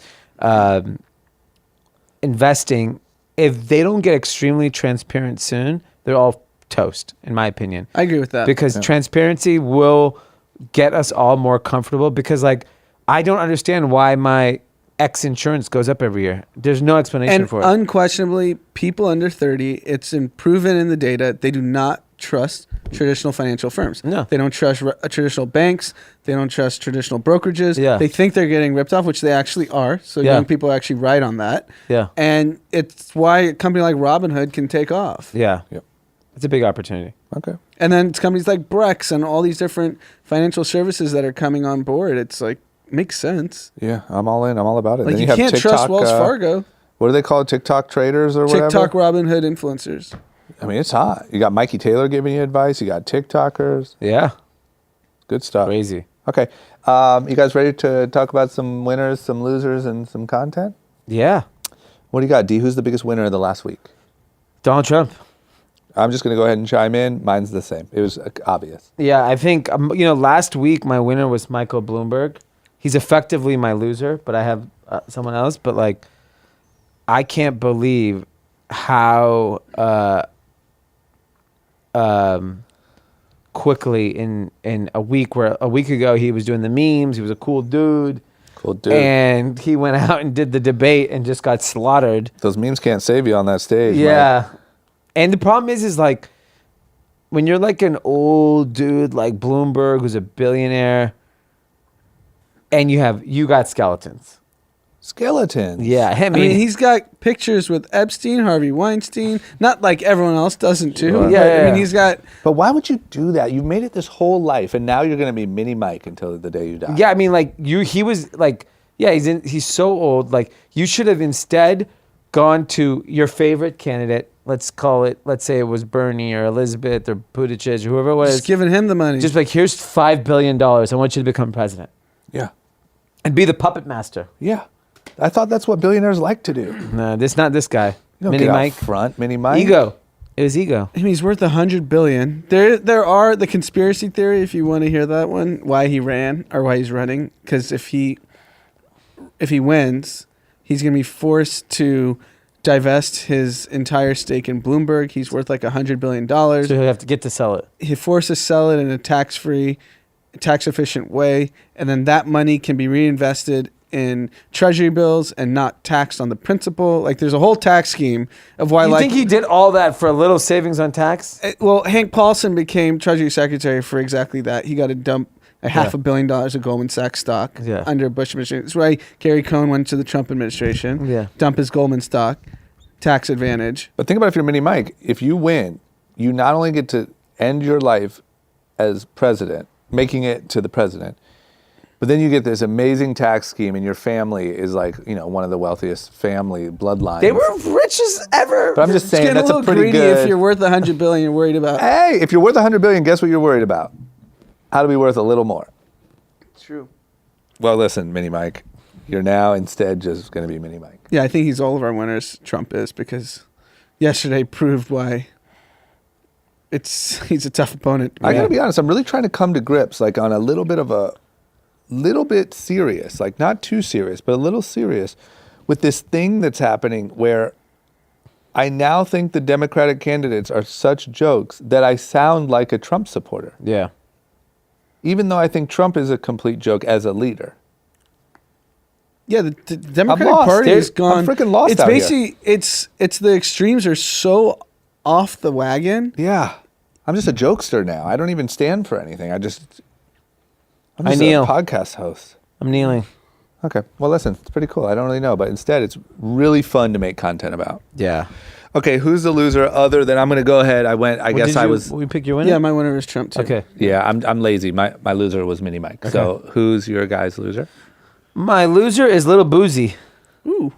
investing, if they don't get extremely transparent soon, they're all toast, in my opinion. I agree with that. Because transparency will get us all more comfortable. Because, like, I don't understand why my X insurance goes up every year. There's no explanation And for it. unquestionably, people under 30, it's proven in the data, they do not trust traditional financial firms. No. They don't trust traditional banks. They don't trust traditional brokerages. Yeah. They think they're getting ripped off, which they actually are. So Yeah. young people actually ride on that. Yeah. And it's why a company like Robinhood can take off. Yeah. Yep. It's a big opportunity. Okay. And then it's companies like Brex and all these different financial services that are coming on board. It's like, makes sense. Yeah, I'm all in. I'm all about it. Like, Then you have can't trust TikTok, Wells Fargo. What do they call it? TikTok traders or whatever? TikTok Robinhood influencers. I mean, it's hot. You got Mikey Taylor giving you advice. You got TikTokers. Yeah. Good stuff. Crazy. Okay. You guys ready to talk about some winners, some losers, and some content? Yeah. What do you got, D? Who's the biggest winner of the last week? Donald Trump. I'm just going to go ahead and chime in. Mine's the same. It was obvious. Yeah, I think, last week my winner was Michael Bloomberg. He's effectively my loser, but I have someone else. But, like, I can't believe how quickly in a week, where a week ago he was doing the memes, he was a cool dude. Cool dude. And he went out and did the debate and just got slaughtered. Those memes can't save you on that stage. Yeah. Mike. And the problem is like, when you're like an old dude like Bloomberg, who's a billionaire, and you got skeletons. Skeletons. Yeah, I mean, he's got pictures with Epstein, Harvey Weinstein. Not like everyone else doesn't too. Sure. But, Yeah, I mean, yeah. he's got. But why would you do that? You've made it this whole life, and now you're going to be Mini Mike until the day you die. Yeah, I mean, like he was like, yeah, he's so old. Like, you should have instead gone to your favorite candidate. Let's say it was Bernie or Elizabeth or Buttigieg or whoever it was. Just giving him the money. Just like, here's $5 billion. I want you to become president Yeah. and be the puppet master. Yeah. I thought that's what billionaires like to do. No, not this guy. You don't Mini get Mike. out front, Mini Mike. Ego. It was ego. I mean, he's worth $100 billion. There are the conspiracy theory, if you want to hear that one, why he ran or why he's running. Because if he wins, he's going to be forced to divest his entire stake in Bloomberg. He's worth like $100 billion. So he'll have to get to sell it. He's forced to sell it in a tax-free, tax-efficient way, and then that money can be reinvested in treasury bills and not taxed on the principal. Like, there's a whole tax scheme of why. You think he did all that for a little savings on tax? Well, Hank Paulson became Treasury Secretary for exactly that. He got to dump $500 million of Goldman Sachs stock under Bush administration. That's why Gary Cohn went to the Trump administration. Yeah. Dump his Goldman stock, tax advantage. But think about if you're Mini Mike. If you win, you not only get to end your life as president, making it to the president, but then you get this amazing tax scheme, and your family is like, one of the wealthiest family bloodlines. They were rich as ever. But I'm just It's saying getting that's a little pretty greedy good. if you're worth $100 billion. You're worried about. Hey, if you're worth $100 billion, guess what you're worried about? How to be worth a little more. True. Well, listen, Mini Mike, you're now instead just going to be Mini Mike. Yeah, I think he's all of our winners. Trump is, because yesterday proved why. He's a tough opponent. I got to be honest. I'm really trying to come to grips, like on a little bit serious, like not too serious, but a little serious, with this thing that's happening where I now think the Democratic candidates are such jokes that I sound like a Trump supporter, Yeah. even though I think Trump is a complete joke as a leader. Yeah, the Democratic lost, Party dude. is gone. I'm freaking lost It's out here. basically it's the extremes are so off the wagon. Yeah, I'm just a jokester now. I don't even stand for anything. I'm just I kneel. a podcast host. I'm kneeling. Okay. Well, listen, it's pretty cool. I don't really know, but instead, it's really fun to make content about. Yeah. Okay, who's the loser other than I'm going to go ahead. I guess I was. We pick your winner. Yeah, my winner is Trump too. Okay. Yeah, I'm lazy. My loser was Mini Mike. So who's your guy's loser? My loser is Little Boozy. Ooh.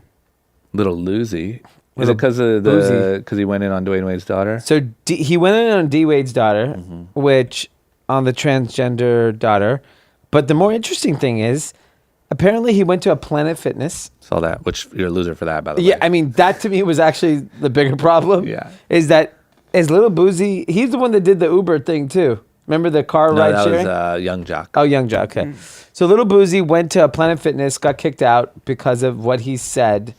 Little Loozy. Is Little it because of Boozy. because he went in on Dwayne Wade's daughter? So he went in on D Wade's daughter, which on the transgender daughter. But the more interesting thing is, apparently he went to a Planet Fitness. Saw that. Which you're a loser for that, by the way. Yeah, I mean that to me was actually the bigger problem. Yeah. Is that Little Boozy? He's the one that did the Uber thing too. Remember the car No, ride that sharing? was Young Jock. Oh, Young Jock. Okay. So Little Boozy went to Planet Fitness, got kicked out because of what he said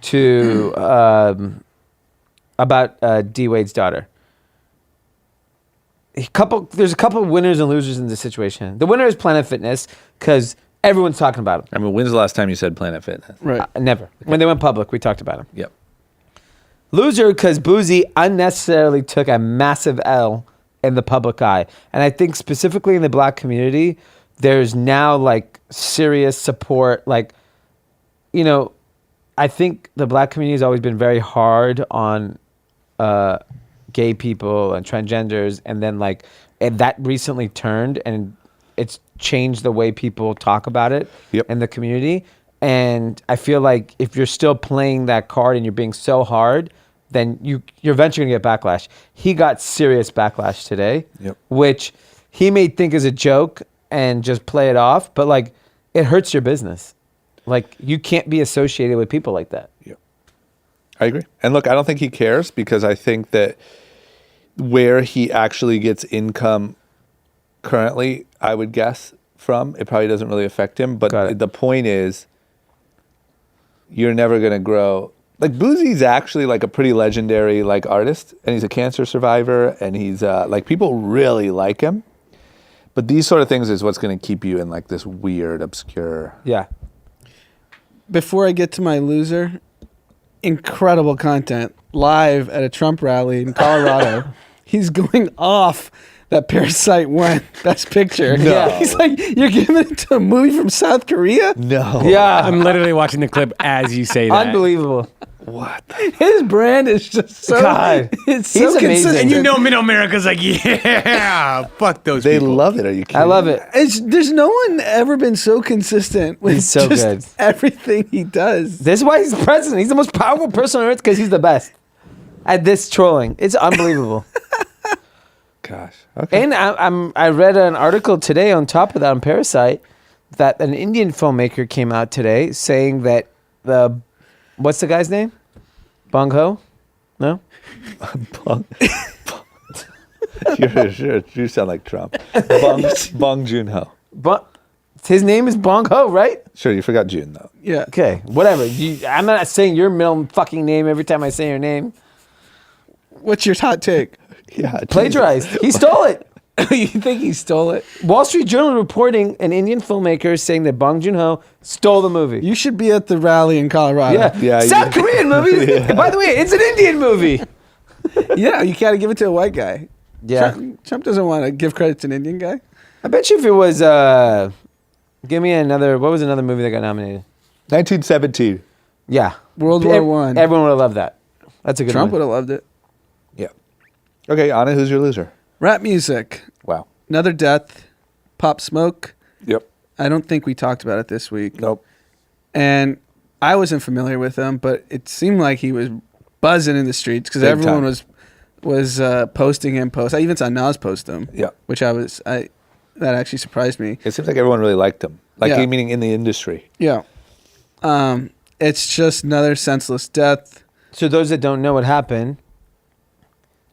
to about D Wade's daughter. There's a couple winners and losers in this situation. The winner is Planet Fitness because everyone's talking about him. I mean, when's the last time you said Planet Fitness? Right. Never. When they went public, we talked about him. Yep. Loser because Boozy unnecessarily took a massive L in the public eye. And I think specifically in the black community, there's now like serious support. Like, you know, I think the black community has always been very hard on gay people and transgenders. And then and that recently turned and it's changed the way people talk about it in the community. And I feel like if you're still playing that card and you're being so hard, then you're eventually going to get backlash. He got serious backlash today, which he may think is a joke and just play it off, but it hurts your business. You can't be associated with people like that. Yep. I agree. And look, I don't think he cares because I think that where he actually gets income currently, I would guess from, it probably doesn't really affect him. But the point is, you're never going to grow. Boozy's actually a pretty legendary artist, and he's a cancer survivor, and he's people really like him. But these sort of things is what's going to keep you in this weird, obscure. Yeah. Before I get to my loser, incredible content live at a Trump rally in Colorado. He's going off that Parasite won Best Picture. No. He's like, you're giving it to a movie from South Korea? No. Yeah. I'm literally watching the clip as you say that. Unbelievable. What? His brand is just so God. it's so He's amazing. consistent. And you know middle America's like, yeah, fuck those They people. love it. Are you kidding? I love it. There's no one ever been so consistent with He's so just good. everything he does. This is why he's president. He's the most powerful person on earth because he's the best at this trolling. It's unbelievable. Gosh. Okay. And I read an article today on top of that on Parasite that an Indian filmmaker came out today saying that what's the guy's name? Bong Ho? No? You sound like Trump. Bong Joon-ho. His name is Bong Ho, right? Sure, you forgot June, though. Yeah. Okay, whatever. I'm not saying your middle fucking name every time I say your name. What's your hot take? Yeah. Plagiarized. He stole it. You think he stole it? Wall Street Journal reporting an Indian filmmaker saying that Bong Joon-ho stole the movie. You should be at the rally in Colorado. Yeah. South Korean movie. By the way, it's an Indian movie. Yeah, you gotta give it to a white guy. Yeah. Trump doesn't want to give credit to an Indian guy. I bet you if it was, give me another, what was another movie that got nominated? 1917. Yeah. World War One. Everyone would have loved that. That's a good Trump one. would have loved it. Yeah. Okay, Anna, who's your loser? Rap music. Wow. Another death. Pop Smoke. Yep. I don't think we talked about it this week. Nope. And I wasn't familiar with him, but it seemed like he was buzzing in the streets because Big everyone time. was posting him posts. I even saw Nas post him. Yeah. Which that actually surprised me. It seems like everyone really liked him. Yeah. Meaning in the industry. Yeah. It's just another senseless death. So those that don't know what happened,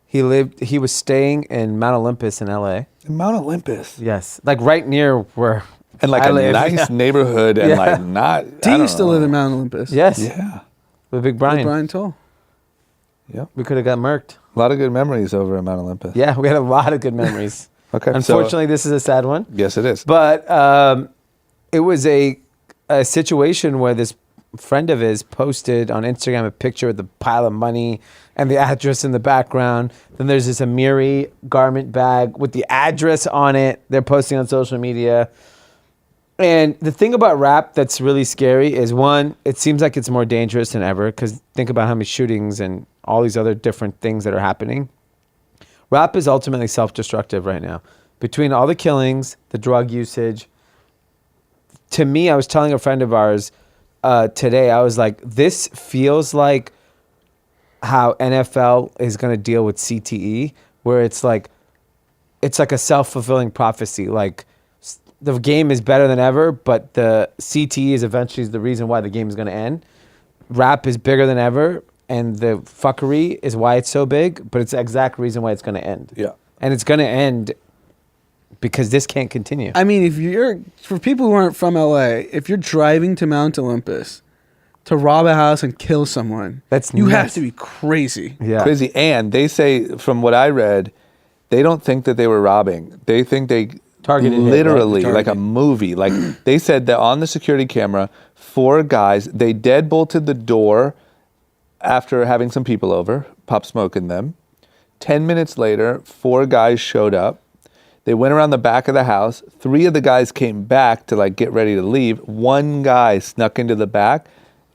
he was staying in Mount Olympus in LA. In Mount Olympus. Yes. Right near where And I a live. nice neighborhood and Yeah. not. Do I you don't still know. live in Mount Olympus? Yes. Yeah. With Big Brian. Brian Toll. Yep. We could have got murked. A lot of good memories over at Mount Olympus. Yeah, we had a lot of good memories. Okay. Unfortunately, this is a sad one. Yes, it is. But it was a situation where this friend of his posted on Instagram a picture with a pile of money and the address in the background. Then there's this Amiri garment bag with the address on it. They're posting on social media. And the thing about rap that's really scary is, one, it seems like it's more dangerous than ever because think about how many shootings and all these other different things that are happening. Rap is ultimately self-destructive right now. Between all the killings, the drug usage. To me, I was telling a friend of ours today, I was like, this feels like how NFL is going to deal with CTE, where it's like a self-fulfilling prophecy. Like, the game is better than ever, but the CTE is eventually the reason why the game is going to end. Rap is bigger than ever, and the fuckery is why it's so big, but it's the exact reason why it's going to end. Yeah. And it's going to end because this can't continue. I mean, for people who aren't from LA, if you're driving to Mount Olympus to rob a house and kill someone, you have nuts. to be crazy. Yeah. Crazy. And they say, from what I read, they don't think that they were robbing. They think they Targeted hit, right? literally, like a Targeted. movie. Like they said that on the security camera, 4 guys, they deadbolted the door after having some people over, Pop Smoke in them. 10 minutes later, 4 guys showed up. They went around the back of the house. 3 of the guys came back to like get ready to leave. 1 guy snuck into the back,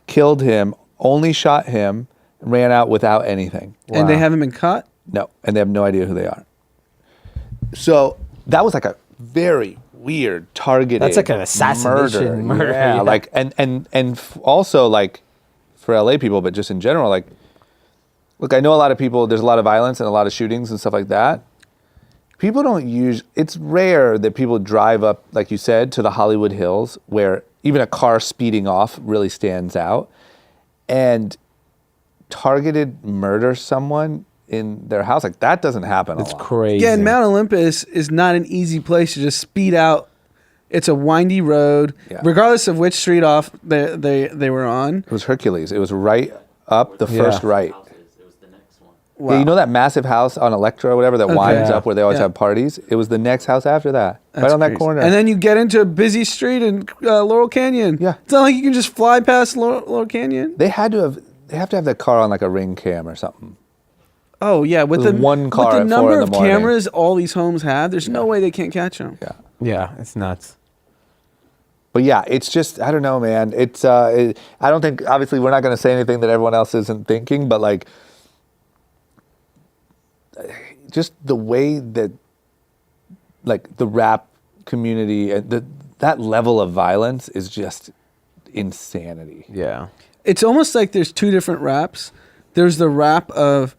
killed him, only shot him, ran out without anything. And they Wow. haven't been caught? No, and they have no idea who they are. So that was like a very weird targeted. That's like an assassination murder, Yeah, yeah. like also like for LA people, but just in general, like, look, I know a lot of people. There's a lot of violence and a lot of shootings and stuff like that. People don't use. It's rare that people drive up, like you said, to the Hollywood Hills, where even a car speeding off really stands out, and targeted murder someone in their house. Like that doesn't happen It's a lot. crazy. Yeah, and Mount Olympus is not an easy place to just speed out. It's a windy road, Yeah. regardless of which street off they were on. It was Hercules. It was right up the Yeah. first right. It was the next one. Wow. Yeah, you know that massive house on Electra or whatever that Okay. winds Yeah. up where they always Yeah. have parties? It was the next house after that. That's right on that crazy. corner. And then you get into a busy street in Laurel Canyon. Yeah. It's not like you can just fly past Laurel Canyon. they have to have that car on like a ring cam or something. Oh, yeah. With There's the, one car with the at 4 number in the of morning. cameras all these homes have, there's no way they can't catch them. Yeah. Yeah, it's nuts. But yeah, it's just, I don't know, man. I don't think, obviously we're not going to say anything that everyone else isn't thinking, but like, just the way that like the rap community, that level of violence is just insanity. Yeah. It's almost like there's 2 different raps. There's the rap of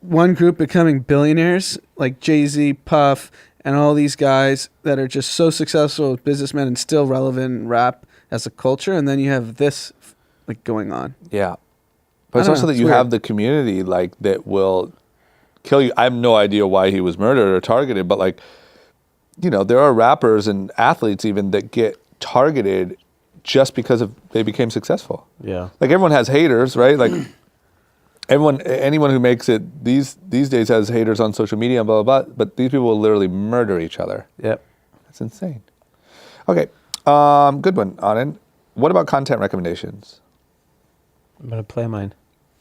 one group becoming billionaires, like Jay-Z, Puff, and all these guys that are just so successful as businessmen and still relevant in rap as a culture. And then you have this like going on. Yeah. But it's I don't also know, that it's you weird. have the community like that will kill you. I have no idea why he was murdered or targeted, but like, you know, there are rappers and athletes even that get targeted just because they became successful. Yeah. Like everyone has haters, right? Like anyone who makes it these days has haters on social media and blah, blah, blah, but these people will literally murder each other. Yep. That's insane. Okay. Good one, Anand. What about content recommendations? I'm going to play mine.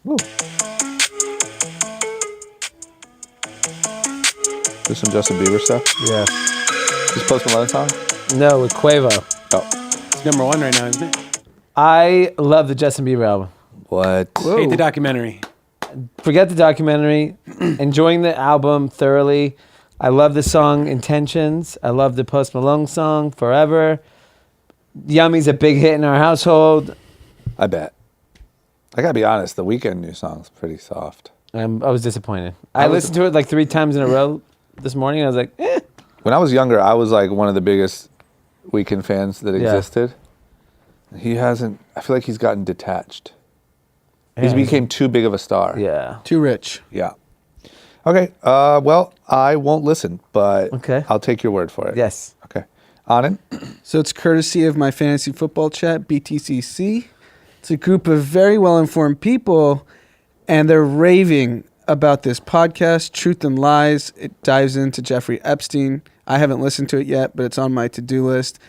Woo. There's some Justin Bieber stuff. Yeah. This Post Malone song? No, with Quavo. Oh. It's #1 right now, isn't it? I love the Justin Bieber album. What? Hate the documentary. Forget the documentary. Enjoying the album thoroughly. I love the song Intentions. I love the Post Malone song Forever. Yummy's a big hit in our household. I bet. I gotta be honest, the Weeknd new song's pretty soft. I was disappointed. I listened to it like 3 times in a row this morning. I was like, eh. When I was younger, I was like one of the biggest Weeknd fans that Yeah. existed. He hasn't, I feel like he's gotten detached. He's Yeah. became too big of a star. Yeah. Too rich. Yeah. Okay. Well, I won't listen, but Okay. I'll take your word for it. Yes. Okay. Anand? So it's courtesy of my fantasy football chat, BTCC. It's a group of very well-informed people, and they're raving about this podcast, Truth and Lies. It dives into Jeffrey Epstein. I haven't listened to it yet, but it's on my to-do list.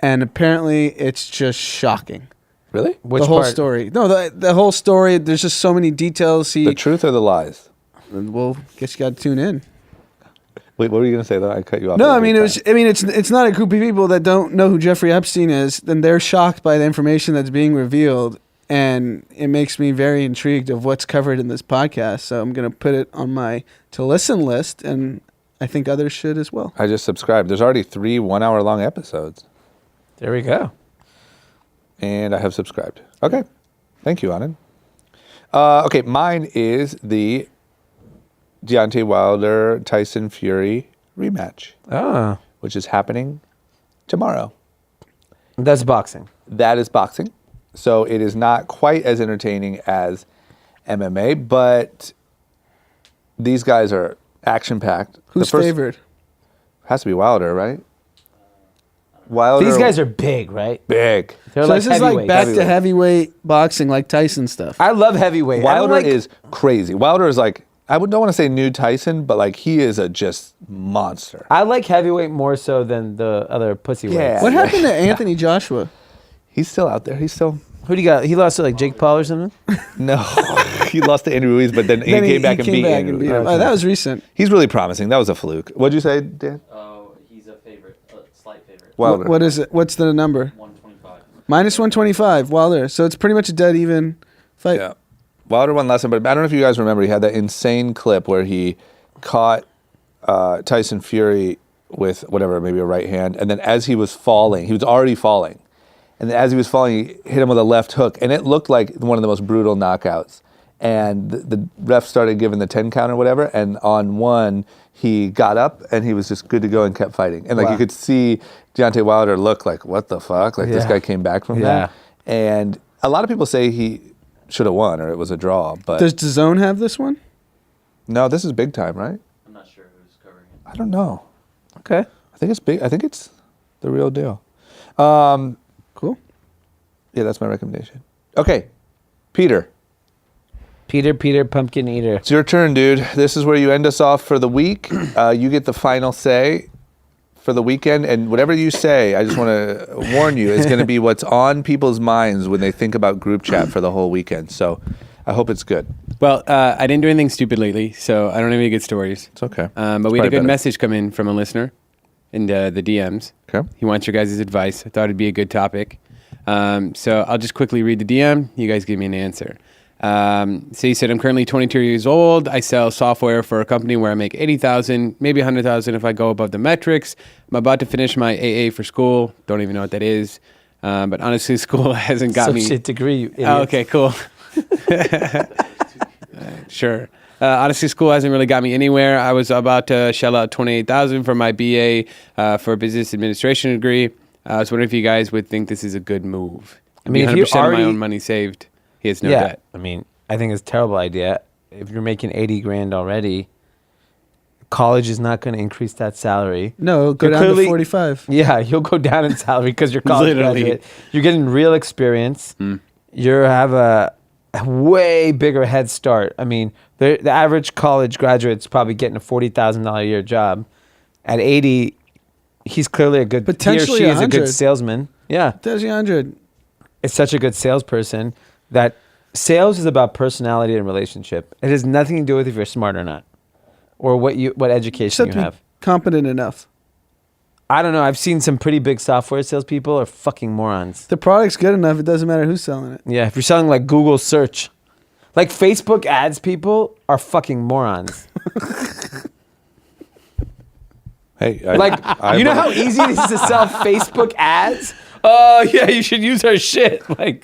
And apparently it's just shocking. Really? Which the whole part? story. No, the whole story. There's just so many details. The truth or the lies? Well, guess you got to tune in. Wait, what were you going to say though? I cut you off. No, there I mean big time. it's not a group of people that don't know who Jeffrey Epstein is. Then they're shocked by the information that's being revealed, and it makes me very intrigued of what's covered in this podcast. So I'm going to put it on my to listen list, and I think others should as well. I just subscribed. There's already 3 1-hour-long episodes, There we go. and I have subscribed. Okay. Thank you, Anand. Okay, mine is the Deontay Wilder Tyson Fury rematch, Oh, which is happening tomorrow. that's boxing. That is boxing. So it is not quite as entertaining as MMA, but these guys are action-packed. Who's favored? Has to be Wilder, right? Wilder. These guys are big, right? big. They're So like this is like heavyweights. back to heavyweight boxing, like Tyson stuff. I love heavyweight. I don't Wilder like- is crazy. Wilder is like, don't want to say new Tyson, but like he is a just monster. I like heavyweight more so than the other pussy weights. Yeah. What happened to Anthony Joshua? He's still out there. He's still Who do you got? He lost to like Jake Paul or something? no. He lost to Andrew Ruiz, but then he came back and beat Andrew Ruiz. him. Oh, that was recent. He's really promising. That was a fluke. What'd you say, Dan? Oh, he's a favorite, slight favorite. Wilder. What is it? What's the number? 125. Minus 125. Wilder. So it's pretty much a dead even fight. Yeah. Wilder won last time, but I don't know if you guys remember, he had that insane clip where he caught Tyson Fury with whatever, maybe a right hand, and then as he was falling, he was already falling, and then as he was falling, he hit him with a left hook, and it looked like one of the most brutal knockouts. And the ref started giving the 10 count or whatever, and on one, he got up, and he was just good to go and kept fighting. And like Wow. you could see Deontay Wilder look like, what the fuck? Like this Yeah. guy came back from that. And a lot of people say he should have won or it was a draw, but Does DAZN have this one? no, this is big time, right? I'm not sure who's covering it. I don't know. Okay. I think it's big. I think it's the real deal. Cool. Yeah, that's my recommendation. Okay, Peter, Peter, pumpkin eater. it's your turn, dude. This is where you end us off for the week. You get the final say for the weekend, and whatever you say, I just want to warn you, is going to be what's on people's minds when they think about group chat for the whole weekend. So I hope it's good. Well, I didn't do anything stupid lately, so I don't have any good stories. It's okay. But we had a probably good better. message come in from a listener in the DMs. Okay. He wants your guys' advice. I thought it'd be a good topic. So I'll just quickly read the DM. You guys give me an answer. So he said, I'm currently 22 years old. I sell software for a company where I make 80,000, maybe 100,000 if I go above the metrics. I'm about to finish my AA for school. Don't even know what that is. But honestly, school hasn't got me. Associate degree, you idiot. Oh, okay, cool. Sure. Honestly, school hasn't really got me anywhere. I was about to shell out $28,000 for my BA for a business administration degree. I was wondering if you guys would think this is a good move. I mean, if 100% you of my already- own money saved. He has no yeah. debt. I mean, I think it's a terrible idea. If you're making 80 grand already, college is not going to increase that salary. No, go You're down clearly- to 45. Yeah, you'll go down in salary because you're college Literally. graduate. You're getting real experience. You have a way bigger head start. I mean, the average college graduate's probably getting a $40,000 a year job. At 80, he's clearly a good. Potentially he or she is a 100. good salesman. Yeah, There's 100. it's such a good salesperson that sales is about personality and relationship. It has nothing to do with if you're smart or not, or what education Except you to be have. competent enough. I don't know. I've seen some pretty big software salespeople are fucking morons. The product's good enough. It doesn't matter who's selling it. Yeah, if you're selling like Google search, like Facebook ads, people are fucking morons. Hey, Like, you know how easy it is to sell Facebook ads? Oh yeah, you should use our shit. Like,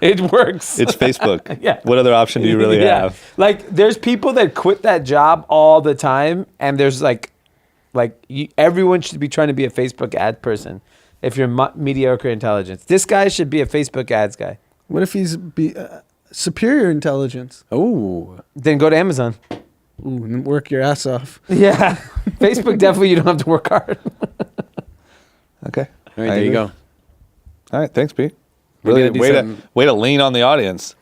it works. it's Facebook. Yeah. What other option do you really Yeah. have? Like, there's people that quit that job all the time, and there's everyone should be trying to be a Facebook ad person. If you're mediocre intelligence, this guy should be a Facebook ads guy. What if he's superior intelligence? Oh, Then go to Amazon. Ooh, and work your ass off. Yeah, Facebook definitely you don't have to work hard. Okay. all right, there you go. All right, thanks, Pete. Maybe Really, I'll do way something- to lean on the audience.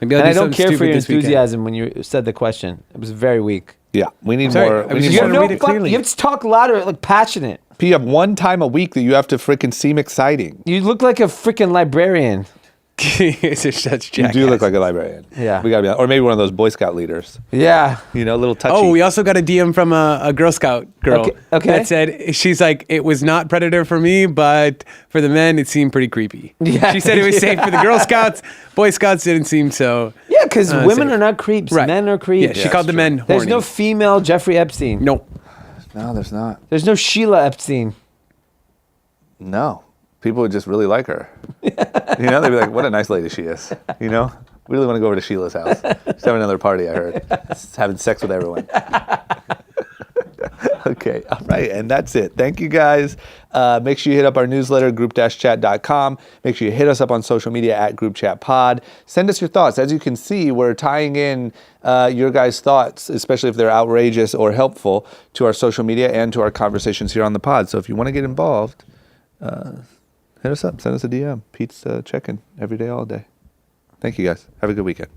Maybe I'll And do I don't something care for stupid your this weekend. enthusiasm when you said the question. It was very weak. Yeah, we need Sorry, more. I We was need just more. gonna read it clearly. You have to talk louder, like passionate. Pete, you have one time a week that you have to freaking seem exciting. You look like a freaking librarian. It's just such You jackass. do look like a librarian. Yeah. We gotta be, or maybe one of those Boy Scout leaders. Yeah. You know, a little touchy. Oh, we also got a DM from a Girl Scout girl Okay. that said, she's like, it was not Predator for me, but for the men, it seemed pretty creepy. Yeah. She said it was safe for the Girl Scouts. Boy Scouts didn't seem so. Yeah, because women safe. are not creeps. Right. Men are creeps. Yeah, she called the men horny. There's no female Jeffrey Epstein. Nope. No, there's not. There's no Sheila Epstein. No. People would just really like her. You know, they'd be like, what a nice lady she is. You know? We really want to go over to Sheila's house. She's having another party, I heard. She's having sex with everyone. Okay, all right, and that's it. Thank you guys. Make sure you hit up our newsletter, group-chat.com. Make sure you hit us up on social media at groupchatpod. Send us your thoughts. As you can see, we're tying in your guys' thoughts, especially if they're outrageous or helpful, to our social media and to our conversations here on the pod. So if you want to get involved, hit us up. Send us a DM. Pete's checking every day, all day. Thank you guys. Have a good weekend.